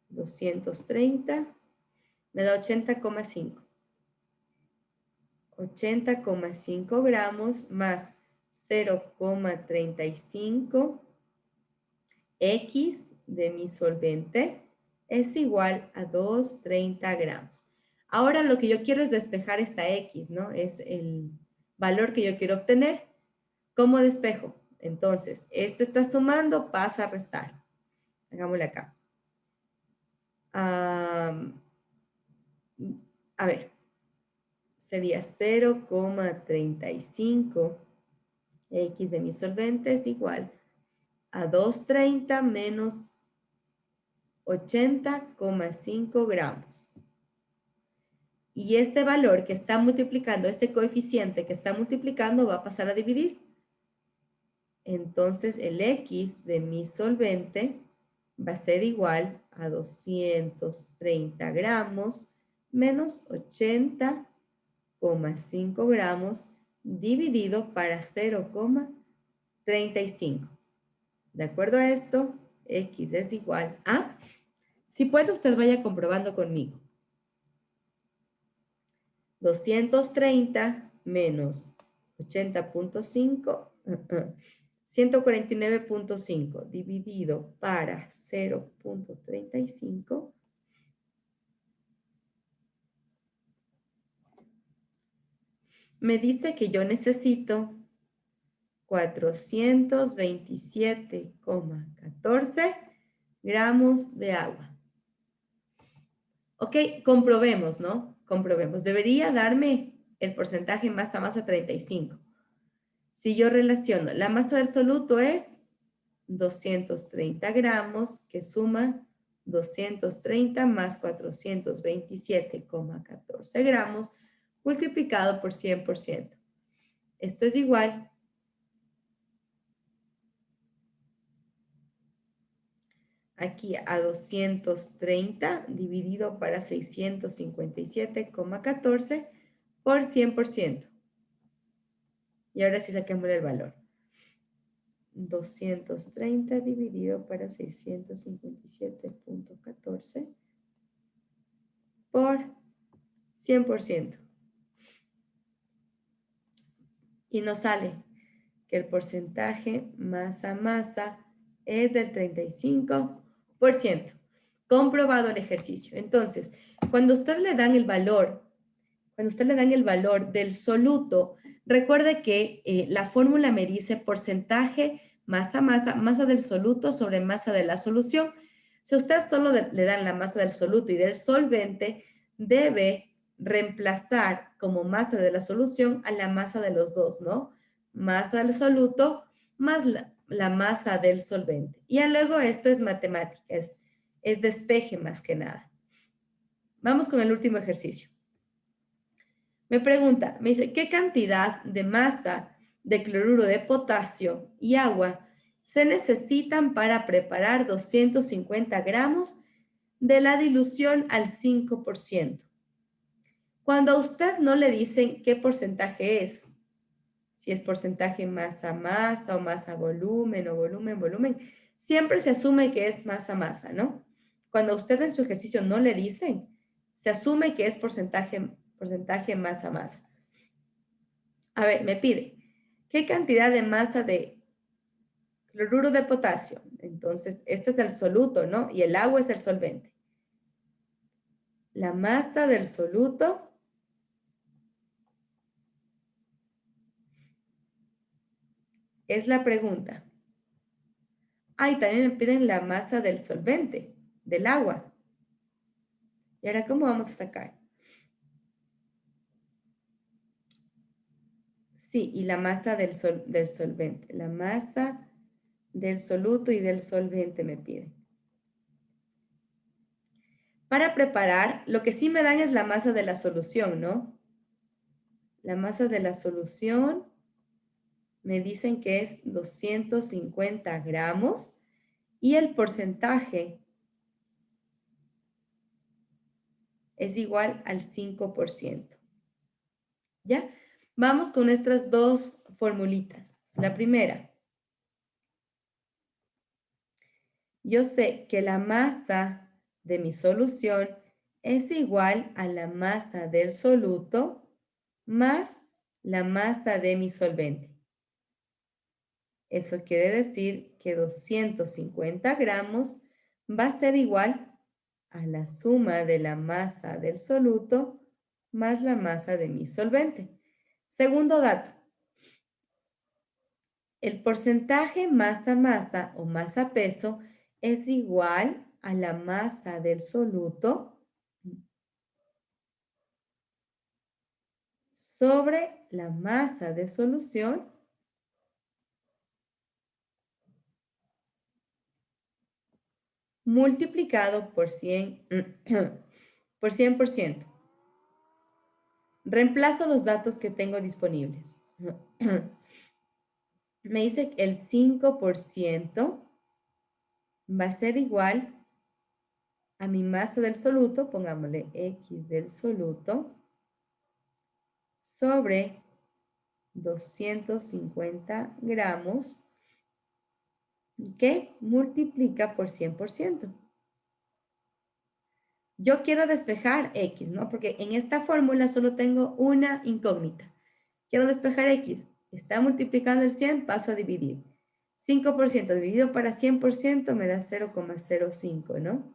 230, me da 80,5. 80,5 gramos más 0,35 X de mi solvente es igual a 230 gramos. Ahora lo que yo quiero es despejar esta X, ¿no? Es el valor que yo quiero obtener. ¿Cómo despejo? Entonces, este está sumando, pasa a restar. Hagámosle acá. A ver, sería 0,35 X de mi solvente es igual a 230 menos 80,5 gramos. Y este valor que está multiplicando, este coeficiente que está multiplicando va a pasar a dividir. Entonces el X de mi solvente va a ser igual a 230 gramos menos 80,5 gramos dividido para 0,35. De acuerdo a esto, X es igual a, si puede usted vaya comprobando conmigo, 230 menos 80,5, 149,5 dividido para 0,35, me dice que yo necesito 427,14 gramos de agua. Ok, comprobemos, ¿no? Comprobemos. Debería darme el porcentaje masa-masa 35. Si yo relaciono, la masa del soluto es 230 gramos, que suma 230 más 427,14 gramos, multiplicado por 100%. Esto es igual aquí a 230 dividido para 657,14 por 100%. Y ahora sí saquemos el valor. 230 dividido para 657,14 por 100%. Y nos sale que el porcentaje masa-masa es del 35%. Comprobado el ejercicio. Entonces, cuando usted le dan el valor, del soluto, recuerde que la fórmula me dice porcentaje masa del soluto sobre masa de la solución. Si usted solo le dan la masa del soluto y del solvente, debe reemplazar como masa de la solución a la masa de los dos, ¿no? Masa del soluto más la masa del solvente. Y ya luego esto es matemática, es despeje más que nada. Vamos con el último ejercicio. Me pregunta, me dice, ¿qué cantidad de masa de cloruro de potasio y agua se necesitan para preparar 250 gramos de la dilución al 5%? Cuando a usted no le dicen qué porcentaje es, si es porcentaje masa-masa o masa-volumen o volumen-volumen, siempre se asume que es masa-masa, ¿no? Cuando a usted en su ejercicio no le dicen, se asume que es porcentaje masa-masa. A ver, me pide, ¿qué cantidad de masa de cloruro de potasio? Entonces, este es el soluto, ¿no? Y el agua es el solvente. La masa del soluto es la pregunta. Ah, y también me piden la masa del solvente, del agua. ¿Y ahora cómo vamos a sacar? Sí, y la masa del solvente. La masa del soluto y del solvente me piden. Para preparar, lo que sí me dan es la masa de la solución, ¿no? La masa de la solución me dicen que es 250 gramos y el porcentaje es igual al 5%. ¿Ya? Vamos con nuestras dos formulitas. La primera, yo sé que la masa de mi solución es igual a la masa del soluto más la masa de mi solvente. Eso quiere decir que 250 gramos va a ser igual a la suma de la masa del soluto más la masa de mi solvente. Segundo dato, el porcentaje masa-masa o masa-peso es igual a la masa del soluto sobre la masa de solución multiplicado por 100, por 100%. Reemplazo los datos que tengo disponibles. Me dice que el 5% va a ser igual a mi masa del soluto, pongámosle X del soluto, sobre 250 gramos, que multiplica por 100%. Yo quiero despejar X, ¿no? Porque en esta fórmula solo tengo una incógnita. Quiero despejar X. Está multiplicando el 100, paso a dividir. 5% dividido para 100% me da 0,05, ¿no?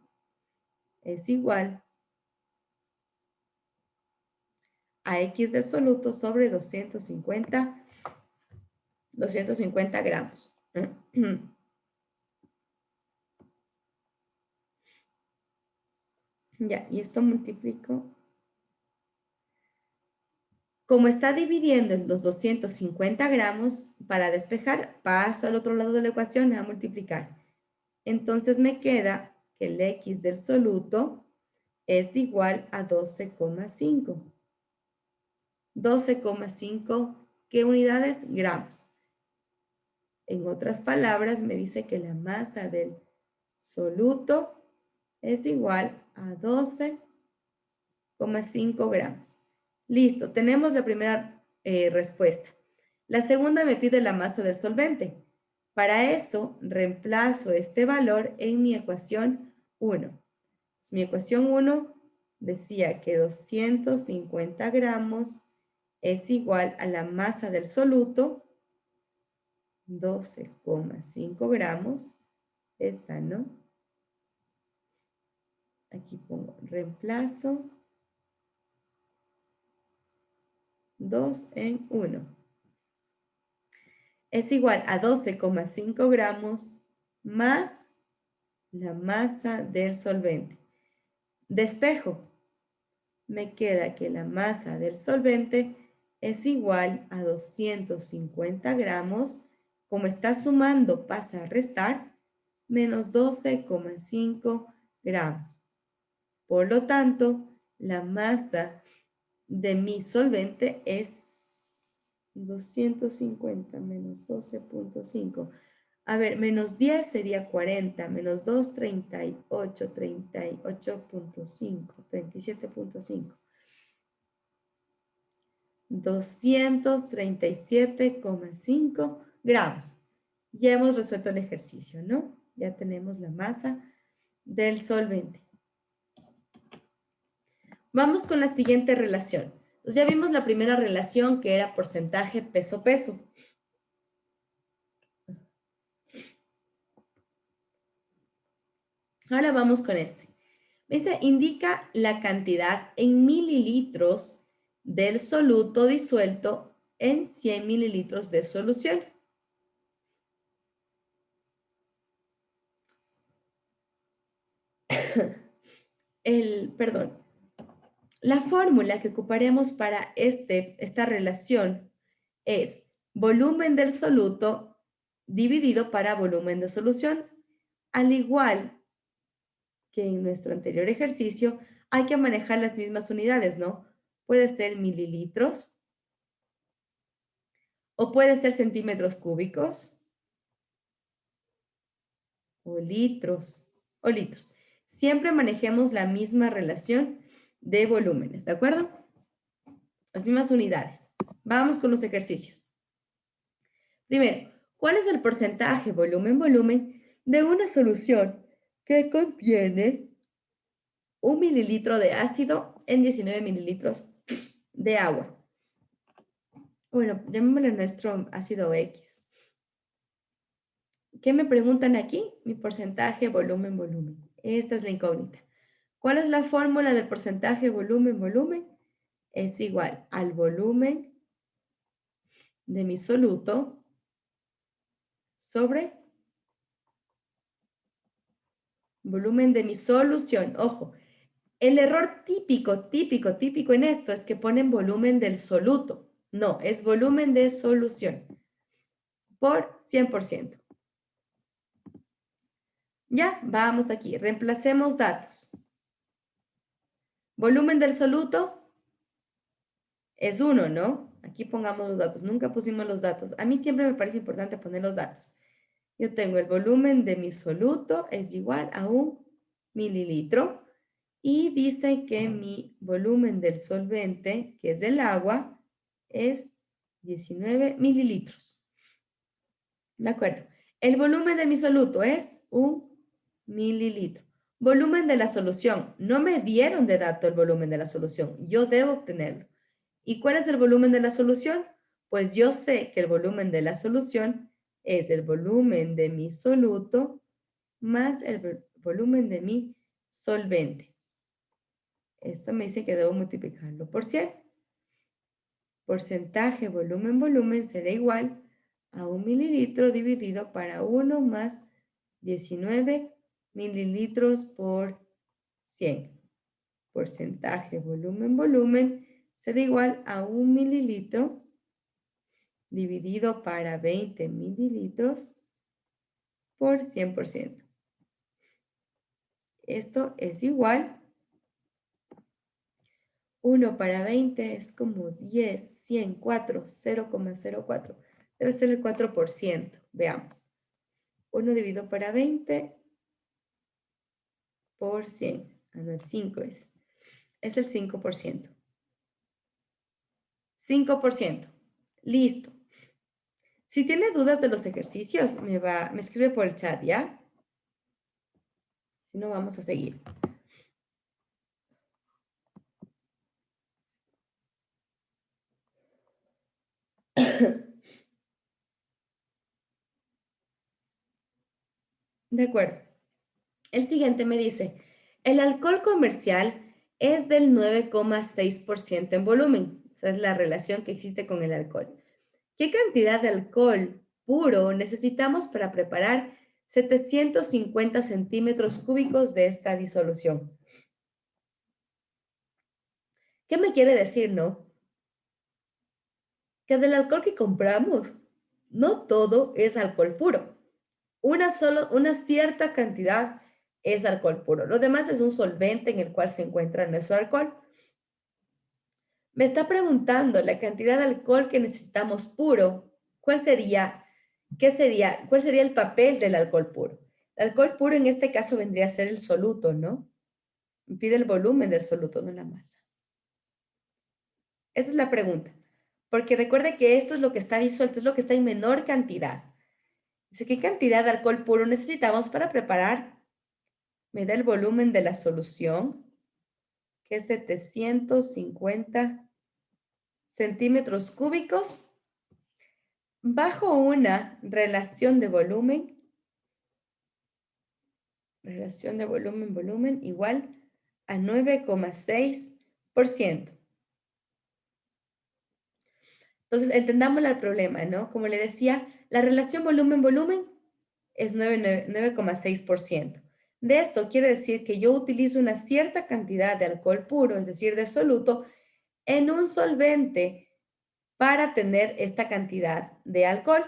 Es igual a X del soluto sobre 250 gramos. Ya, y esto multiplico. Como está dividiendo los 250 gramos, para despejar, paso al otro lado de la ecuación a multiplicar. Entonces me queda que el X del soluto es igual a 12,5. 12,5, ¿qué unidades? Gramos. En otras palabras, me dice que la masa del soluto es igual a 12,5 gramos. Listo, tenemos la primera respuesta. La segunda me pide la masa del solvente. Para eso, reemplazo este valor en mi ecuación 1. Mi ecuación 1 decía que 250 gramos es igual a la masa del soluto, 12,5 gramos, esta, ¿no? Aquí pongo reemplazo 2 en 1. Es igual a 12,5 gramos más la masa del solvente. Despejo. Me queda que la masa del solvente es igual a 250 gramos. Como está sumando, pasa a restar, menos 12,5 gramos. Por lo tanto, la masa de mi solvente es 250 menos 12,5. A ver, menos 10 sería 40, menos 2, 38, 38,5, 37,5. 237,5 gramos. Ya hemos resuelto el ejercicio, ¿no? Ya tenemos la masa del solvente. Vamos con la siguiente relación. Entonces ya vimos la primera relación que era porcentaje peso-peso. Ahora vamos con este. Dice, indica la cantidad en mililitros del soluto disuelto en 100 mililitros de solución. La fórmula que ocuparemos para esta relación es volumen del soluto dividido para volumen de solución. Al igual que en nuestro anterior ejercicio, hay que manejar las mismas unidades, ¿no? Puede ser mililitros o puede ser centímetros cúbicos o litros. Siempre manejemos la misma relación de volúmenes, ¿de acuerdo? Las mismas unidades. Vamos con los ejercicios. Primero, ¿cuál es el porcentaje volumen de una solución que contiene 1 mililitro de ácido en 19 mililitros de agua? Bueno, llamémosle nuestro ácido X. ¿Qué me preguntan aquí? Mi porcentaje volumen. Esta es la incógnita. ¿Cuál es la fórmula del porcentaje volumen? Es igual al volumen de mi soluto sobre volumen de mi solución. Ojo, el error típico en esto es que ponen volumen del soluto. No, es volumen de solución por 100%. Ya, vamos aquí, reemplacemos datos. Volumen del soluto es 1, ¿no? Aquí pongamos los datos, nunca pusimos los datos. A mí siempre me parece importante poner los datos. Yo tengo el volumen de mi soluto es igual a 1 mililitro y dice que mi volumen del solvente, que es el agua, es 19 mililitros. ¿De acuerdo? El volumen de mi soluto es 1 mililitro. Volumen de la solución. No me dieron de dato el volumen de la solución. Yo debo obtenerlo. ¿Y cuál es el volumen de la solución? Pues yo sé que el volumen de la solución es el volumen de mi soluto más el volumen de mi solvente. Esto me dice que debo multiplicarlo por 100. Porcentaje volumen será igual a 1 mililitro dividido para 1 más 19 mililitros por 100. Porcentaje volumen será igual a 1 mililitro dividido para 20 mililitros por 100%. Esto es igual. 1 para 20 es como 10, 100, 4, 0,04. Debe ser el 4%. Veamos. 1 dividido para 20 por 100. Ah, no, el 5 es. Es el 5%. 5%. Listo. Si tiene dudas de los ejercicios, me escribe por el chat, ¿ya? Si no, vamos a seguir. De acuerdo. El siguiente me dice, el alcohol comercial es del 9,6% en volumen. Esa es la relación que existe con el alcohol. ¿Qué cantidad de alcohol puro necesitamos para preparar 750 centímetros cúbicos de esta disolución? ¿Qué me quiere decir, no? Que del alcohol que compramos, no todo es alcohol puro. Una cierta cantidad es alcohol puro. Lo demás es un solvente en el cual se encuentra nuestro alcohol. Me está preguntando la cantidad de alcohol que necesitamos puro. ¿Cuál sería el papel del alcohol puro? El alcohol puro en este caso vendría a ser el soluto, ¿no? Me pide el volumen del soluto, no la masa. Esa es la pregunta. Porque recuerde que esto es lo que está disuelto, es lo que está en menor cantidad. Dice, ¿qué cantidad de alcohol puro necesitamos para preparar? Me da el volumen de la solución, que es 750 centímetros cúbicos, bajo una relación de volumen igual a 9,6%. Entonces, entendamos el problema, ¿no? Como le decía, la relación volumen-volumen es 9,6%. De esto quiere decir que yo utilizo una cierta cantidad de alcohol puro, es decir, de soluto, en un solvente para tener esta cantidad de alcohol.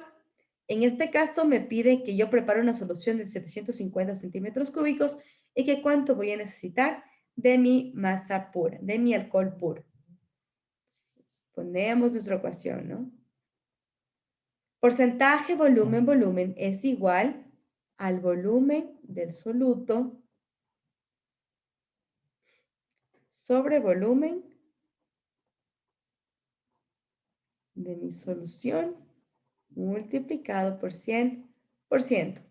En este caso me pide que yo prepare una solución de 750 centímetros cúbicos y que cuánto voy a necesitar de mi masa pura, de mi alcohol puro. Entonces, ponemos nuestra ecuación, ¿no? Porcentaje volumen es igual al volumen del soluto sobre volumen de mi solución multiplicado por 100%.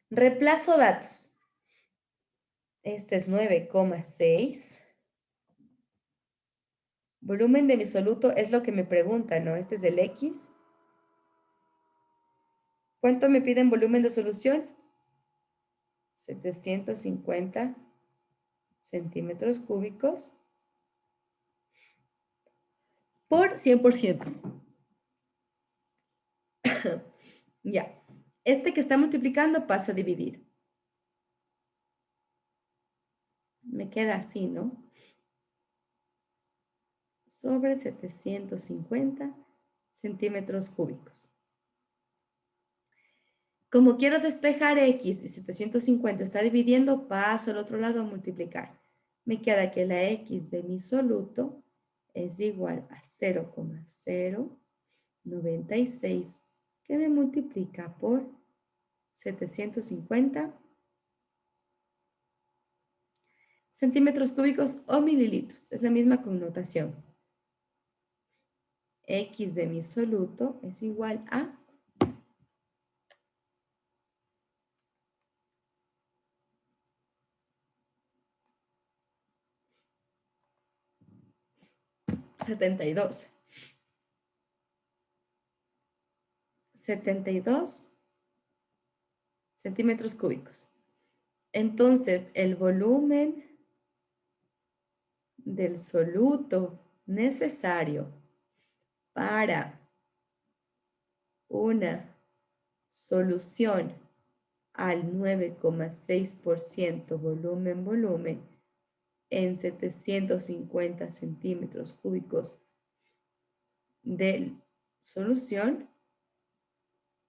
Reemplazo datos. Este es 9,6. Volumen de mi soluto es lo que me pregunta, ¿no? Este es el X. ¿Cuánto me piden volumen de solución? 750 centímetros cúbicos por 100%. Ya. Este que está multiplicando paso a dividir. Me queda así, ¿no? Sobre 750 centímetros cúbicos. Como quiero despejar X y 750 está dividiendo, paso al otro lado a multiplicar. Me queda que la X de mi soluto es igual a 0,096 que me multiplica por 750 centímetros cúbicos o mililitros. Es la misma connotación. X de mi soluto es igual a 72 centímetros cúbicos. Entonces, el volumen del soluto necesario para una solución al 9,6% volumen en 750 centímetros cúbicos de solución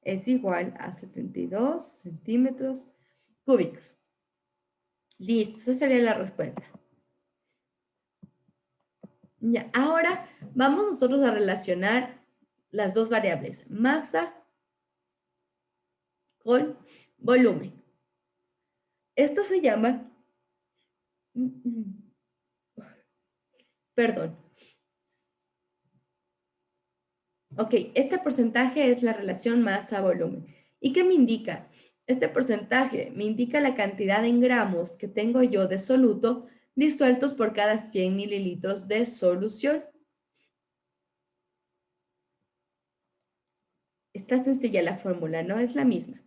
es igual a 72 centímetros cúbicos. Listo, esa sería la respuesta. Ya, ahora vamos nosotros a relacionar las dos variables, masa con volumen. Esto se llama, perdón. Ok, este porcentaje es la relación masa-volumen. ¿Y qué me indica? Este porcentaje me indica la cantidad en gramos que tengo yo de soluto disueltos por cada 100 mililitros de solución. Está sencilla la fórmula, ¿no? Es la misma.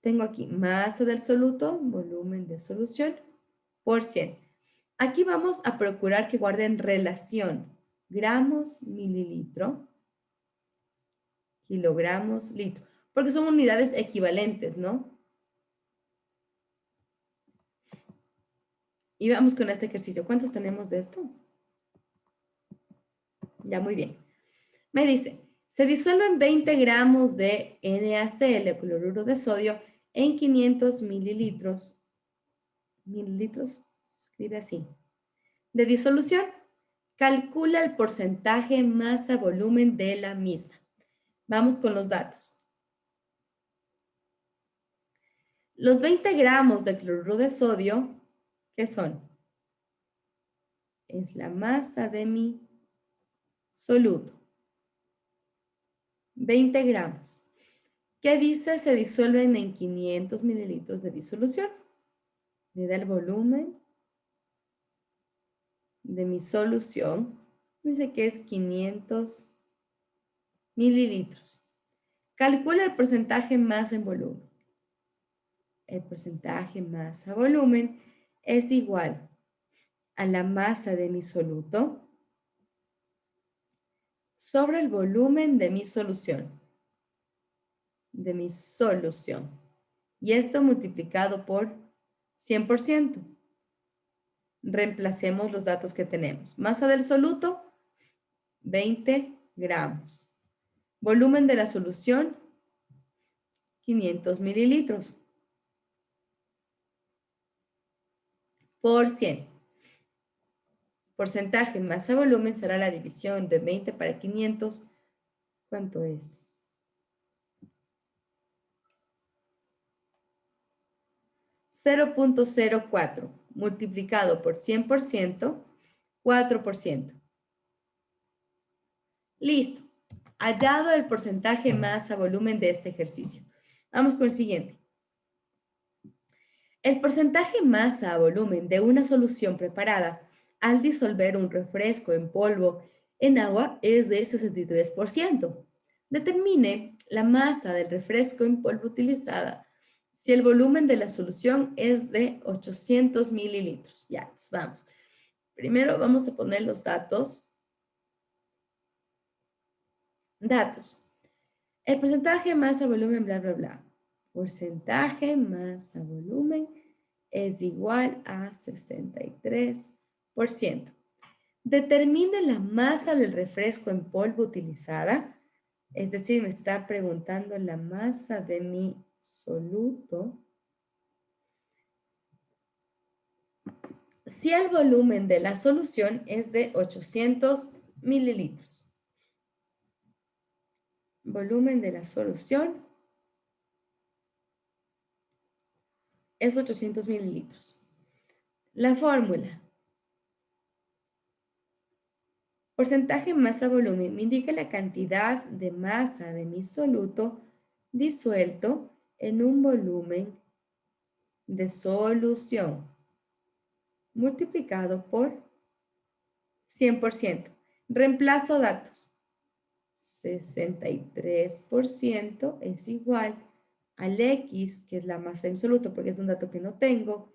Tengo aquí masa del soluto, volumen de solución, por 100. Aquí vamos a procurar que guarden relación. Gramos, mililitro, kilogramos, litro. Porque son unidades equivalentes, ¿no? Y vamos con este ejercicio. ¿Cuántos tenemos de esto? Ya, muy bien. Me dice, se disuelven 20 gramos de NaCl, cloruro de sodio, en 500 mililitros. Mililitros, se escribe así. De disolución, calcula el porcentaje masa-volumen de la misma. Vamos con los datos. Los 20 gramos de cloruro de sodio, ¿qué son? Es la masa de mi soluto. 20 gramos. ¿Qué dice? Se disuelven en 500 mililitros de disolución. Me da el volumen de mi solución. Dice que es 500 mililitros. Calcula el porcentaje masa en volumen. El porcentaje masa volumen es igual a la masa de mi soluto sobre el volumen de mi solución. Y esto multiplicado por 100%. Reemplacemos los datos que tenemos. Masa del soluto, 20 gramos. Volumen de la solución, 500 mililitros. Por 100. Porcentaje masa-volumen será la división de 20 para 500. ¿Cuánto es? 0,04 multiplicado por 100%, 4%. Listo. Hallado el porcentaje masa-volumen de este ejercicio. Vamos con el siguiente. El porcentaje masa-volumen de una solución preparada al disolver un refresco en polvo en agua es de 63%. Determine la masa del refresco en polvo utilizada si el volumen de la solución es de 800 mililitros. Ya, entonces vamos. Primero vamos a poner los datos. Datos. El porcentaje masa volumen, bla, bla, bla. Porcentaje masa volumen es igual a 63%. Determine la masa del refresco en polvo utilizada. Es decir, me está preguntando la masa de mi soluto. Si el volumen de la solución es de 800 mililitros. Volumen de la solución es 800 mililitros. La fórmula. Porcentaje masa-volumen me indica la cantidad de masa de mi soluto disuelto en un volumen de solución multiplicado por 100%. Reemplazo datos. 63% es igual al X, que es la masa en soluto, porque es un dato que no tengo,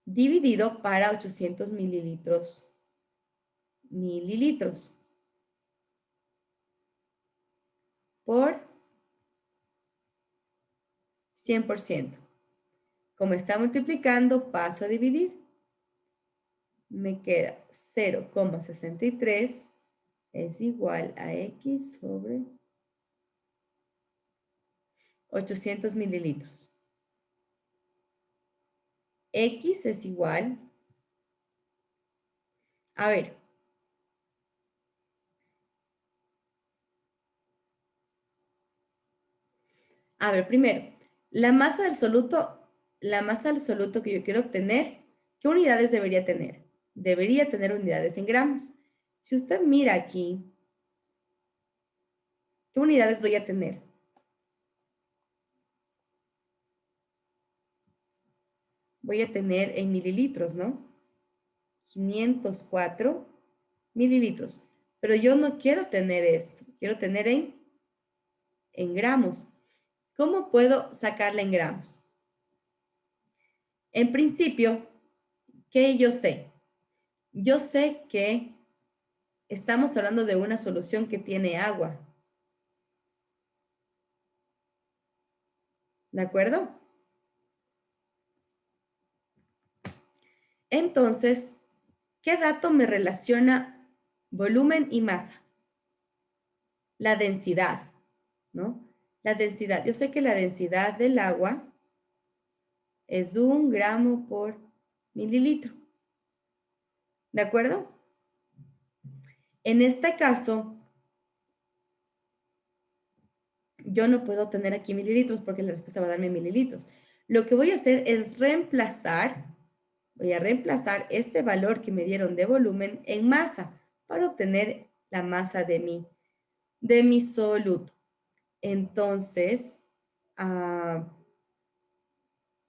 dividido para 800 mililitros. Por 100%. Como está multiplicando, paso a dividir. Me queda 0,63 es igual a X sobre 800 mililitros. X es igual, a ver, primero, la masa del soluto que yo quiero obtener, ¿qué unidades debería tener? Debería tener unidades en gramos. Si usted mira aquí, ¿qué unidades voy a tener? Voy a tener en mililitros, ¿no? 504 mililitros. Pero yo no quiero tener esto, quiero tener en gramos. ¿Cómo puedo sacarla en gramos? En principio, ¿qué yo sé? Yo sé que estamos hablando de una solución que tiene agua. ¿De acuerdo? Entonces, ¿qué dato me relaciona volumen y masa? La densidad, ¿no? La densidad. Yo sé que la densidad del agua es 1 gramo por mililitro. ¿De acuerdo? En este caso, yo no puedo tener aquí mililitros porque la respuesta va a darme mililitros. Lo que voy a hacer es voy a reemplazar este valor que me dieron de volumen en masa para obtener la masa de mi soluto. Entonces,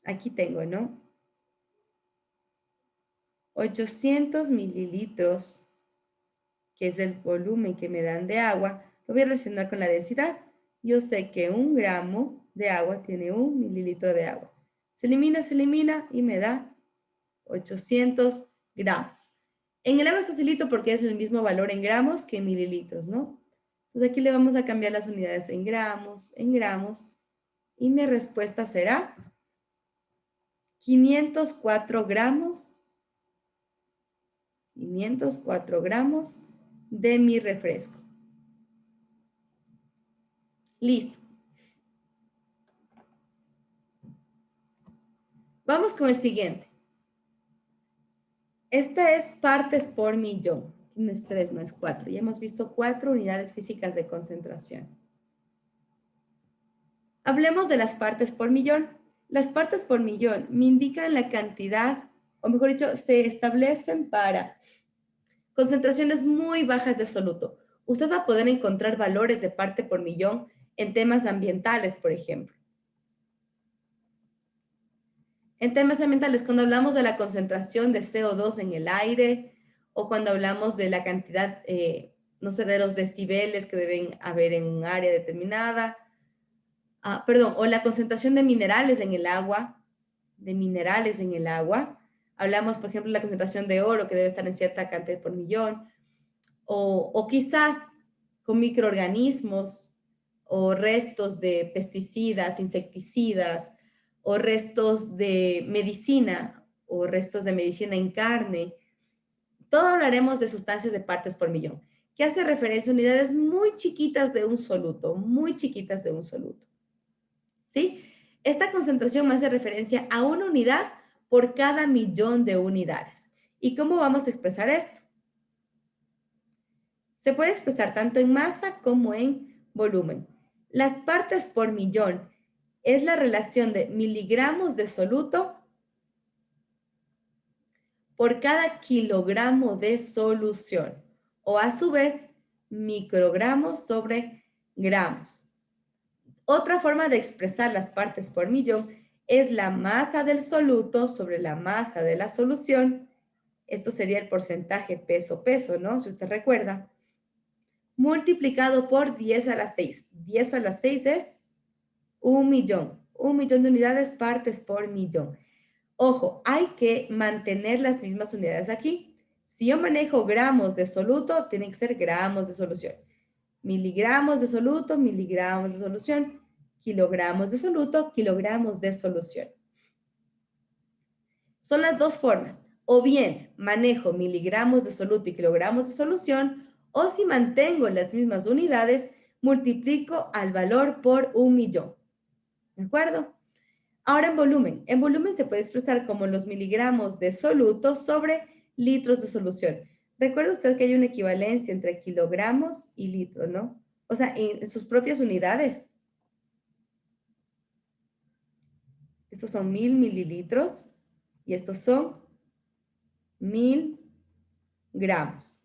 aquí tengo, ¿no? 800 mililitros, que es el volumen que me dan de agua, lo voy a relacionar con la densidad. Yo sé que 1 gramo de agua tiene 1 mililitro de agua. Se elimina y me da 800 gramos. En el agua es facilito porque es el mismo valor en gramos que en mililitros, ¿no? Entonces aquí le vamos a cambiar las unidades en gramos, y mi respuesta será 504 gramos de mi refresco. Listo. Vamos con el siguiente. Esta es partes por millón. No es 3, no es 4. Ya hemos visto 4 unidades físicas de concentración. Hablemos de las partes por millón. Las partes por millón me indican la cantidad, o mejor dicho, se establecen para concentraciones muy bajas de soluto. Usted va a poder encontrar valores de parte por millón en temas ambientales, por ejemplo. En temas ambientales, cuando hablamos de la concentración de CO2 en el aire o cuando hablamos de la cantidad, no sé, de los decibeles que deben haber en un área determinada, perdón, o la concentración de minerales en el agua, Hablamos, por ejemplo, de la concentración de oro, que debe estar en cierta cantidad por millón, o quizás con microorganismos o restos de pesticidas, insecticidas, o restos de medicina, o restos de medicina en carne. Todo hablaremos de sustancias de partes por millón, que hace referencia a unidades muy chiquitas de un soluto, muy chiquitas de un soluto. ¿Sí? Esta concentración me hace referencia a una unidad por cada millón de unidades. ¿Y cómo vamos a expresar esto? Se puede expresar tanto en masa como en volumen. Las partes por millón es la relación de miligramos de soluto por cada kilogramo de solución, o a su vez, microgramos sobre gramos. Otra forma de expresar las partes por millón es la masa del soluto sobre la masa de la solución. Esto sería el porcentaje peso-peso, ¿no? Si usted recuerda. Multiplicado por 10 a la 6. 10 a la 6 es 1.000.000. 1.000.000 de unidades partes por millón. Ojo, hay que mantener las mismas unidades aquí. Si yo manejo gramos de soluto, tiene que ser gramos de solución. Miligramos de soluto, miligramos de solución. Kilogramos de soluto, kilogramos de solución. Son las dos formas. O bien manejo miligramos de soluto y kilogramos de solución, o si mantengo las mismas unidades, multiplico al valor por 1.000.000. ¿De acuerdo? Ahora en volumen. En volumen se puede expresar como los miligramos de soluto sobre litros de solución. Recuerda usted que hay una equivalencia entre kilogramos y litros, ¿no? O sea, en sus propias unidades. Estos son 1.000 mililitros y estos son 1.000 gramos.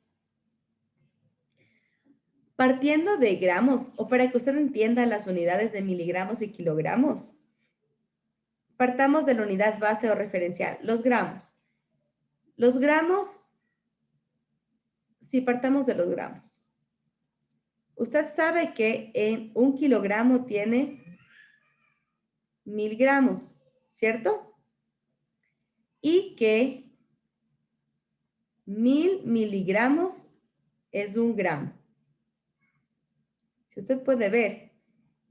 Partiendo de gramos, o para que usted entienda las unidades de miligramos y kilogramos, partamos de la unidad base o referencial, los gramos. Los gramos, si partamos de los gramos, usted sabe que en 1 kilogramo tiene 1.000 gramos, ¿cierto? Y que 1.000 miligramos es 1 gramo. Si usted puede ver,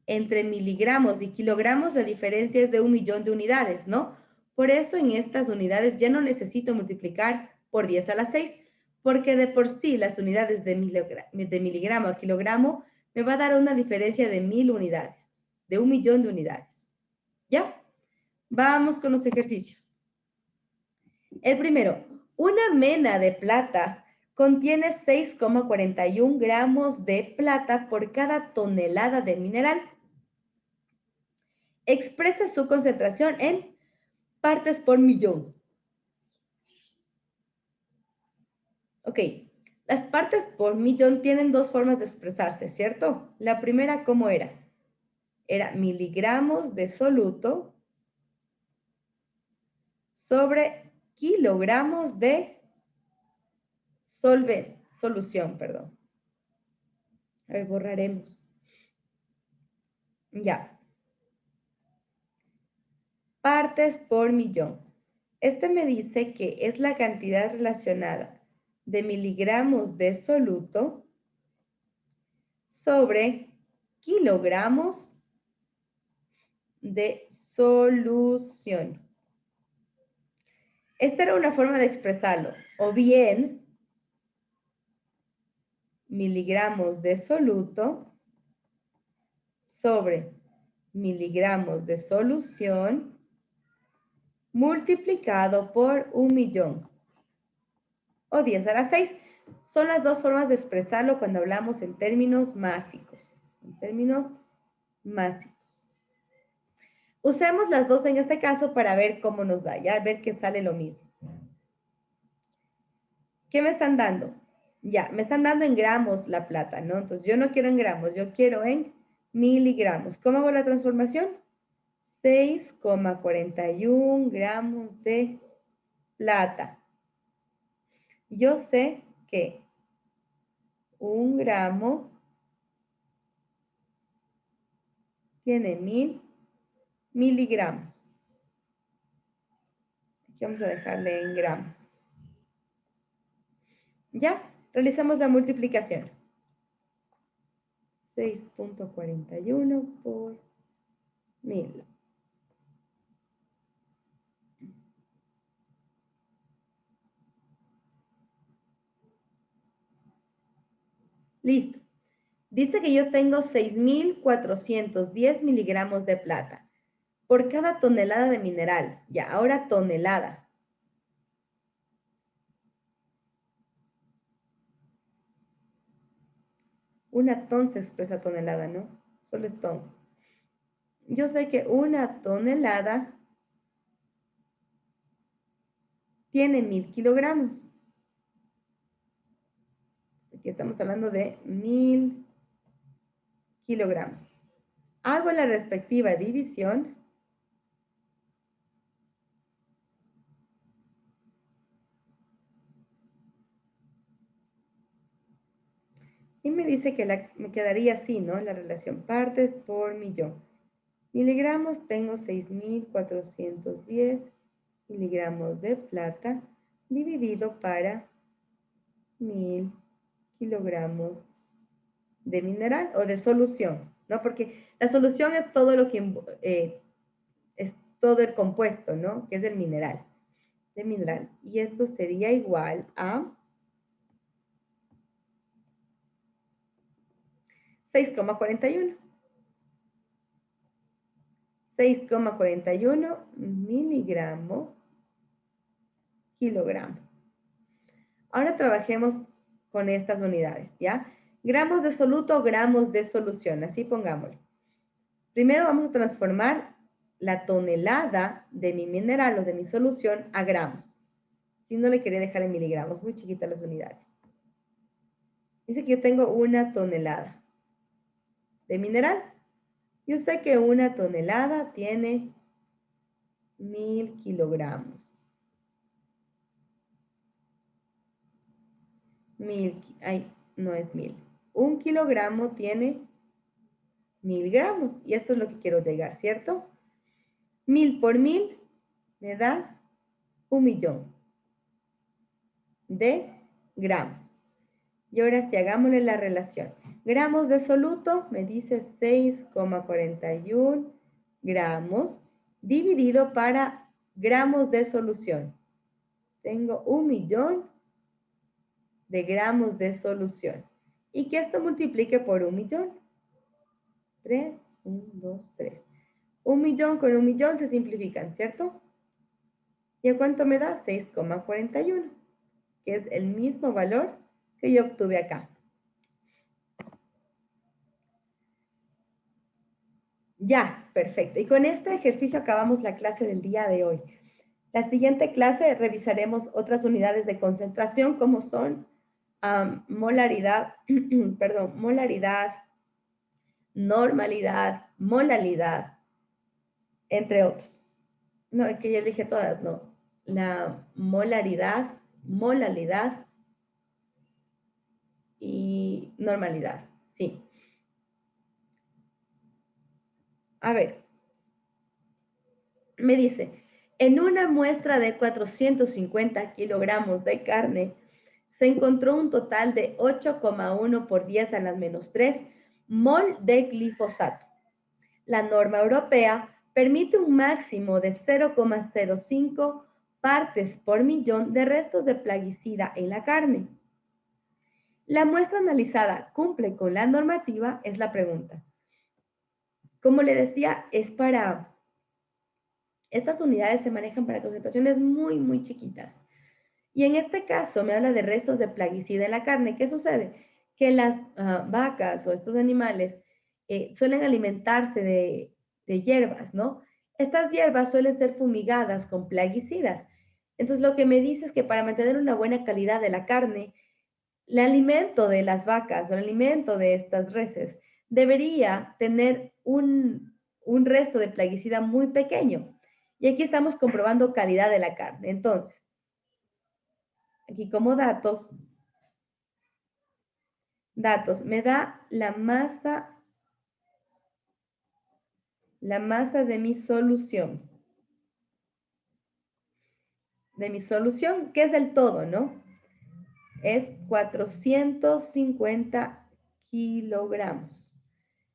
entre miligramos y kilogramos la diferencia es de 1.000.000 de unidades, ¿no? Por eso en estas unidades ya no necesito multiplicar por 10 a la 6, porque de por sí las unidades de miligramo a kilogramo me va a dar una diferencia de 1.000 unidades, de 1.000.000 de unidades. ¿Ya? Vamos con los ejercicios. El primero, una mena de plata contiene 6,41 gramos de plata por cada tonelada de mineral. Expresa su concentración en partes por millón. Ok, las partes por millón tienen dos formas de expresarse, ¿cierto? La primera, ¿cómo era? Era miligramos de soluto sobre kilogramos de solución, perdón. A ver, borraremos. Ya. Partes por millón. Este me dice que es la cantidad relacionada de miligramos de soluto sobre kilogramos de solución. Esta era una forma de expresarlo. O bien, miligramos de soluto sobre miligramos de solución multiplicado por 1.000.000 o 10 a la 6. Son las dos formas de expresarlo cuando hablamos en términos másicos. En términos másicos. Usemos las dos en este caso para ver cómo nos da, ya ver que sale lo mismo. ¿Qué me están dando? Ya, me están dando en gramos la plata, ¿no? Entonces yo no quiero en gramos, yo quiero en miligramos. ¿Cómo hago la transformación? 6,41 gramos de plata. Yo sé que 1 gramo tiene 1000 miligramos. Aquí vamos a dejarle en gramos. Ya, realizamos la multiplicación. 6.41 por 1000. Listo. Dice que yo tengo 6.410 miligramos de plata por cada tonelada de mineral. Ya, ahora tonelada. Una ton se expresa tonelada, ¿no? Solo es ton. Yo sé que una tonelada tiene 1000 kilogramos. Aquí estamos hablando de 1000 kilogramos. Hago la respectiva división. Y me dice que me quedaría así, ¿no? La relación partes por millón. Miligramos, tengo 6.410 miligramos de plata dividido para 1000 kilogramos de mineral o de solución, ¿no? Porque la solución es todo lo que es todo el compuesto, ¿no? Que es el mineral, de mineral. Y esto sería igual a 6,41. 6,41 miligramo kilogramo. Ahora trabajemos con estas unidades, ¿ya? Gramos de soluto, gramos de solución, así pongámoslo. Primero vamos a transformar la tonelada de mi mineral o de mi solución a gramos. Si no le quería dejar en miligramos, muy chiquitas las unidades. Dice que yo tengo una tonelada de mineral. Yo sé que una tonelada tiene 1000 kilogramos. 1000, ay, no es 1000. Un kilogramo tiene 1000 gramos. Y esto es lo que quiero llegar, ¿cierto? 1000 por 1000 me da 1.000.000 de gramos. Y ahora sí, hagámosle la relación. Gramos de soluto me dice 6,41 gramos dividido para gramos de solución. Tengo 1.000.000 de gramos de solución. Y que esto multiplique por 1.000.000. 3, 1, 2, 3. 1.000.000 con 1.000.000 se simplifican, ¿cierto? ¿Y a cuánto me da? 6,41, que es el mismo valor que yo obtuve acá. Ya, perfecto. Y con este ejercicio acabamos la clase del día de hoy. La siguiente clase revisaremos otras unidades de concentración como son molaridad, perdón, molaridad, normalidad, molalidad, entre otros. No, es que ya dije todas, no. La molaridad, molalidad y normalidad, sí. A ver, me dice, en una muestra de 450 kilogramos de carne, se encontró un total de 8,1 por 10 a la menos 3 mol de glifosato. La norma europea permite un máximo de 0,05 partes por millón de restos de plaguicida en la carne. ¿La muestra analizada cumple con la normativa? Es la pregunta. Como le decía, estas unidades se manejan para concentraciones muy, muy chiquitas. Y en este caso me habla de restos de plaguicida en la carne. ¿Qué sucede? Que las vacas o estos animales suelen alimentarse de hierbas, ¿no? Estas hierbas suelen ser fumigadas con plaguicidas. Entonces lo que me dice es que para mantener una buena calidad de la carne, el alimento de las vacas o el alimento de estas reses debería tener un resto de plaguicida muy pequeño. Y aquí estamos comprobando calidad de la carne. Entonces, aquí como datos, me da la masa la masa de mi solución. Que es el todo, ¿no? Es 450 kilogramos.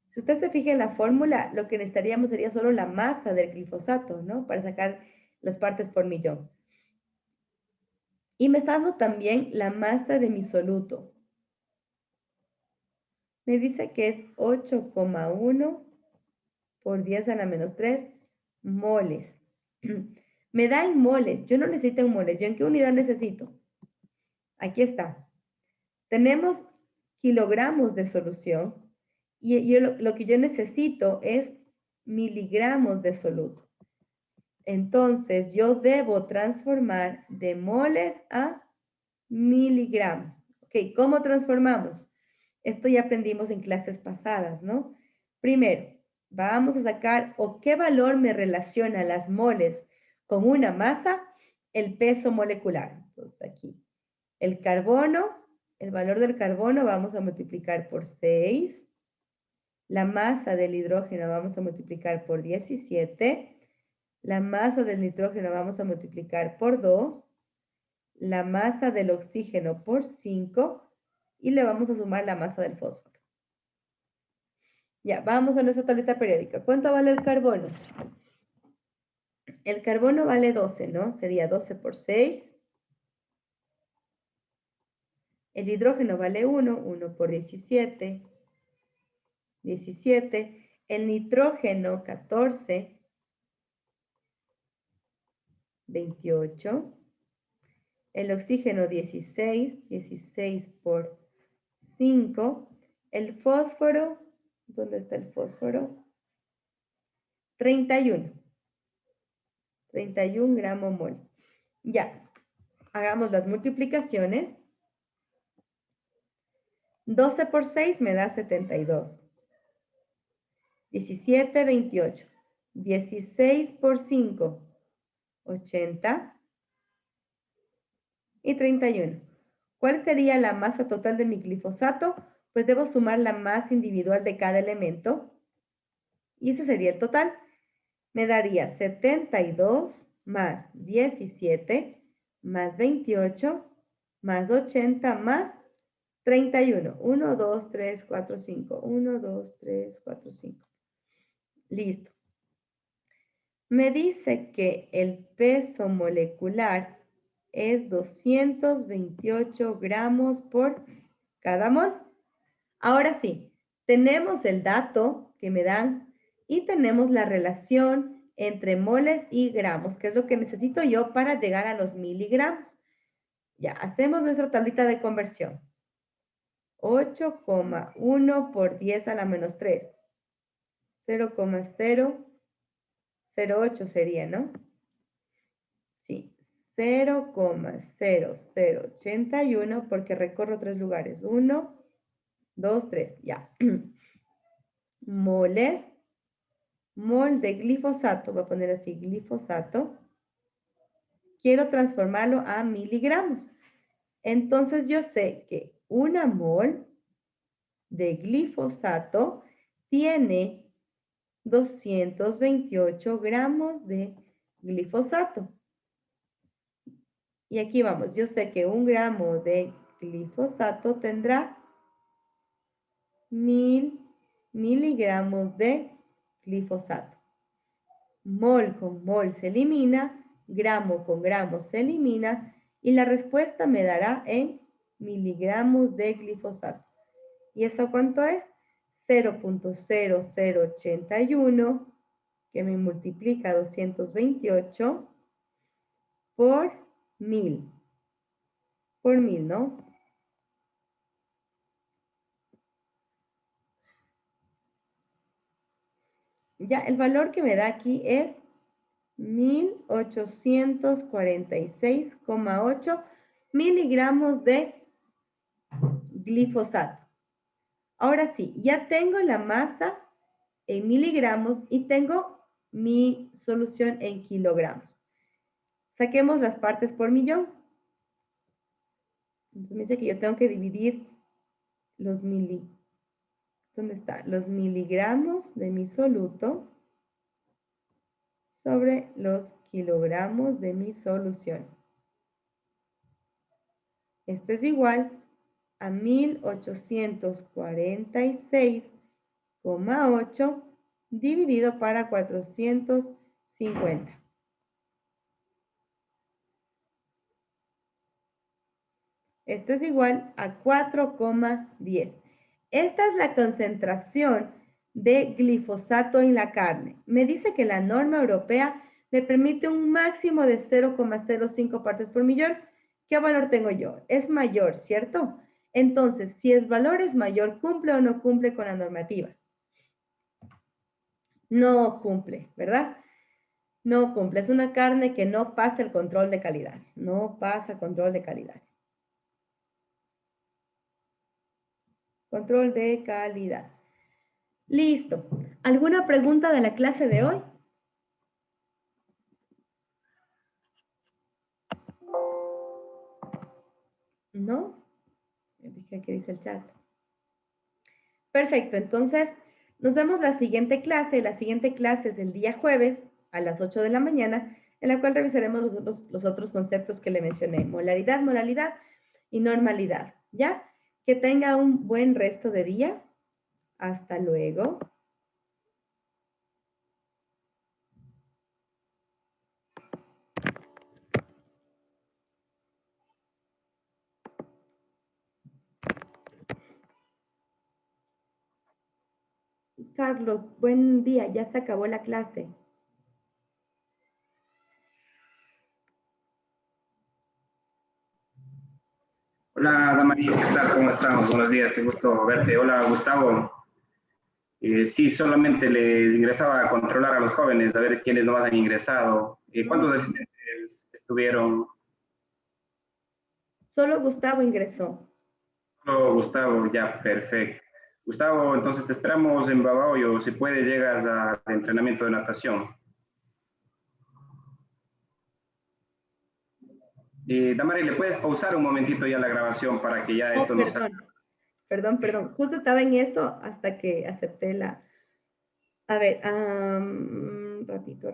Si usted se fija en la fórmula, lo que necesitaríamos sería solo la masa del glifosato, ¿no? Para sacar las partes por millón. Y me está dando también la masa de mi soluto. Me dice que es 8,1 por 10 a la menos 3 moles. Me da en moles. Yo no necesito en moles. ¿Yo en qué unidad necesito? Aquí está. Tenemos kilogramos de solución y lo que yo necesito es miligramos de soluto. Entonces, yo debo transformar de moles a miligramos. Ok, ¿cómo transformamos? Esto ya aprendimos en clases pasadas, ¿no? Primero, vamos a sacar o qué valor me relaciona las moles con una masa, el peso molecular. Entonces, aquí, el carbono, el valor del carbono vamos a multiplicar por 6. La masa del hidrógeno vamos a multiplicar por 17. La masa del nitrógeno vamos a multiplicar por 2. La masa del oxígeno por 5. Y le vamos a sumar la masa del fósforo. Ya, vamos a nuestra tablita periódica. ¿Cuánto vale el carbono? El carbono vale 12, ¿no? Sería 12 por 6. El hidrógeno vale 1, 1 por 17. 17. El nitrógeno, 14. 28. El oxígeno, 16. 16 por 5. El fósforo, ¿dónde está el fósforo? 31. 31 gramos mol. Ya, hagamos las multiplicaciones. 12 por 6 me da 72. 17, 28. 16 por 5, 80. Y 31. ¿Cuál sería la masa total de mi glifosato? Pues debo sumar la masa individual de cada elemento. Y ese sería el total. Me daría 72 más 17 más 28 más 80 más 31. 1, 2, 3, 4, 5. 1, 2, 3, 4, 5. Listo. Me dice que el peso molecular es 228 gramos por cada mol. Ahora sí, tenemos el dato que me dan y tenemos la relación entre moles y gramos, que es lo que necesito yo para llegar a los miligramos. Ya, hacemos nuestra tablita de conversión. 8,1 por 10 a la menos 3. 0,008 sería, ¿no? Sí, 0,0081 porque recorro 3 lugares. 1, 2, 3, ya. Moles, mol de glifosato, voy a poner así, glifosato. Quiero transformarlo a miligramos. Entonces yo sé que una mol de glifosato tiene 228 gramos de glifosato. Y aquí vamos, yo sé que 1 gramo de glifosato tendrá 1000 miligramos de glifosato. Mol con mol se elimina, gramo con gramo se elimina y la respuesta me dará en miligramos de glifosato. ¿Y eso cuánto es? 0,0081 que me multiplica 228 por 1000. Por 1000, ¿no? Ya, el valor que me da aquí es 1846,8 miligramos de glifosato. Ahora sí, ya tengo la masa en miligramos y tengo mi solución en kilogramos. Saquemos las partes por millón. Entonces me dice que yo tengo que dividir los ¿dónde está? Los miligramos de mi soluto sobre los kilogramos de mi solución. Esto es igual a 1846,8 dividido para 450. Esto es igual a 4,10. Esta es la concentración de glifosato en la carne. Me dice que la norma europea me permite un máximo de 0,05 partes por millón. ¿Qué valor tengo yo? Es mayor, ¿cierto? Entonces, si el valor es mayor, ¿cumple o no cumple con la normativa? No cumple, ¿verdad? No cumple. Es una carne que no pasa el control de calidad. No pasa control de calidad. Control de calidad. Listo. ¿Alguna pregunta de la clase de hoy? ¿No? Dije que dice el chat. Perfecto. Entonces, nos vemos la siguiente clase. La siguiente clase es el día jueves a las 8 de la mañana, en la cual revisaremos los otros conceptos que le mencioné. Molaridad, moralidad y normalidad. ¿Ya? Que tenga un buen resto de día. Hasta luego. Carlos, buen día. Ya se acabó la clase. Hola, Damaris, ¿qué tal? ¿Cómo estamos? Buenos días, qué gusto verte. Hola, Gustavo. Sí, solamente les ingresaba a controlar a los jóvenes, a ver quiénes no han ingresado. ¿Cuántos asistentes estuvieron? Solo Gustavo ingresó. Oh, Gustavo, ya, perfecto. Gustavo, entonces te esperamos en Babahoyo. Si puedes, llegas al entrenamiento de natación. Damaris, ¿le puedes pausar un momentito ya la grabación para que ya Oh, esto no salga? perdón. Justo estaba en eso hasta que acepté la... A ver, ratito.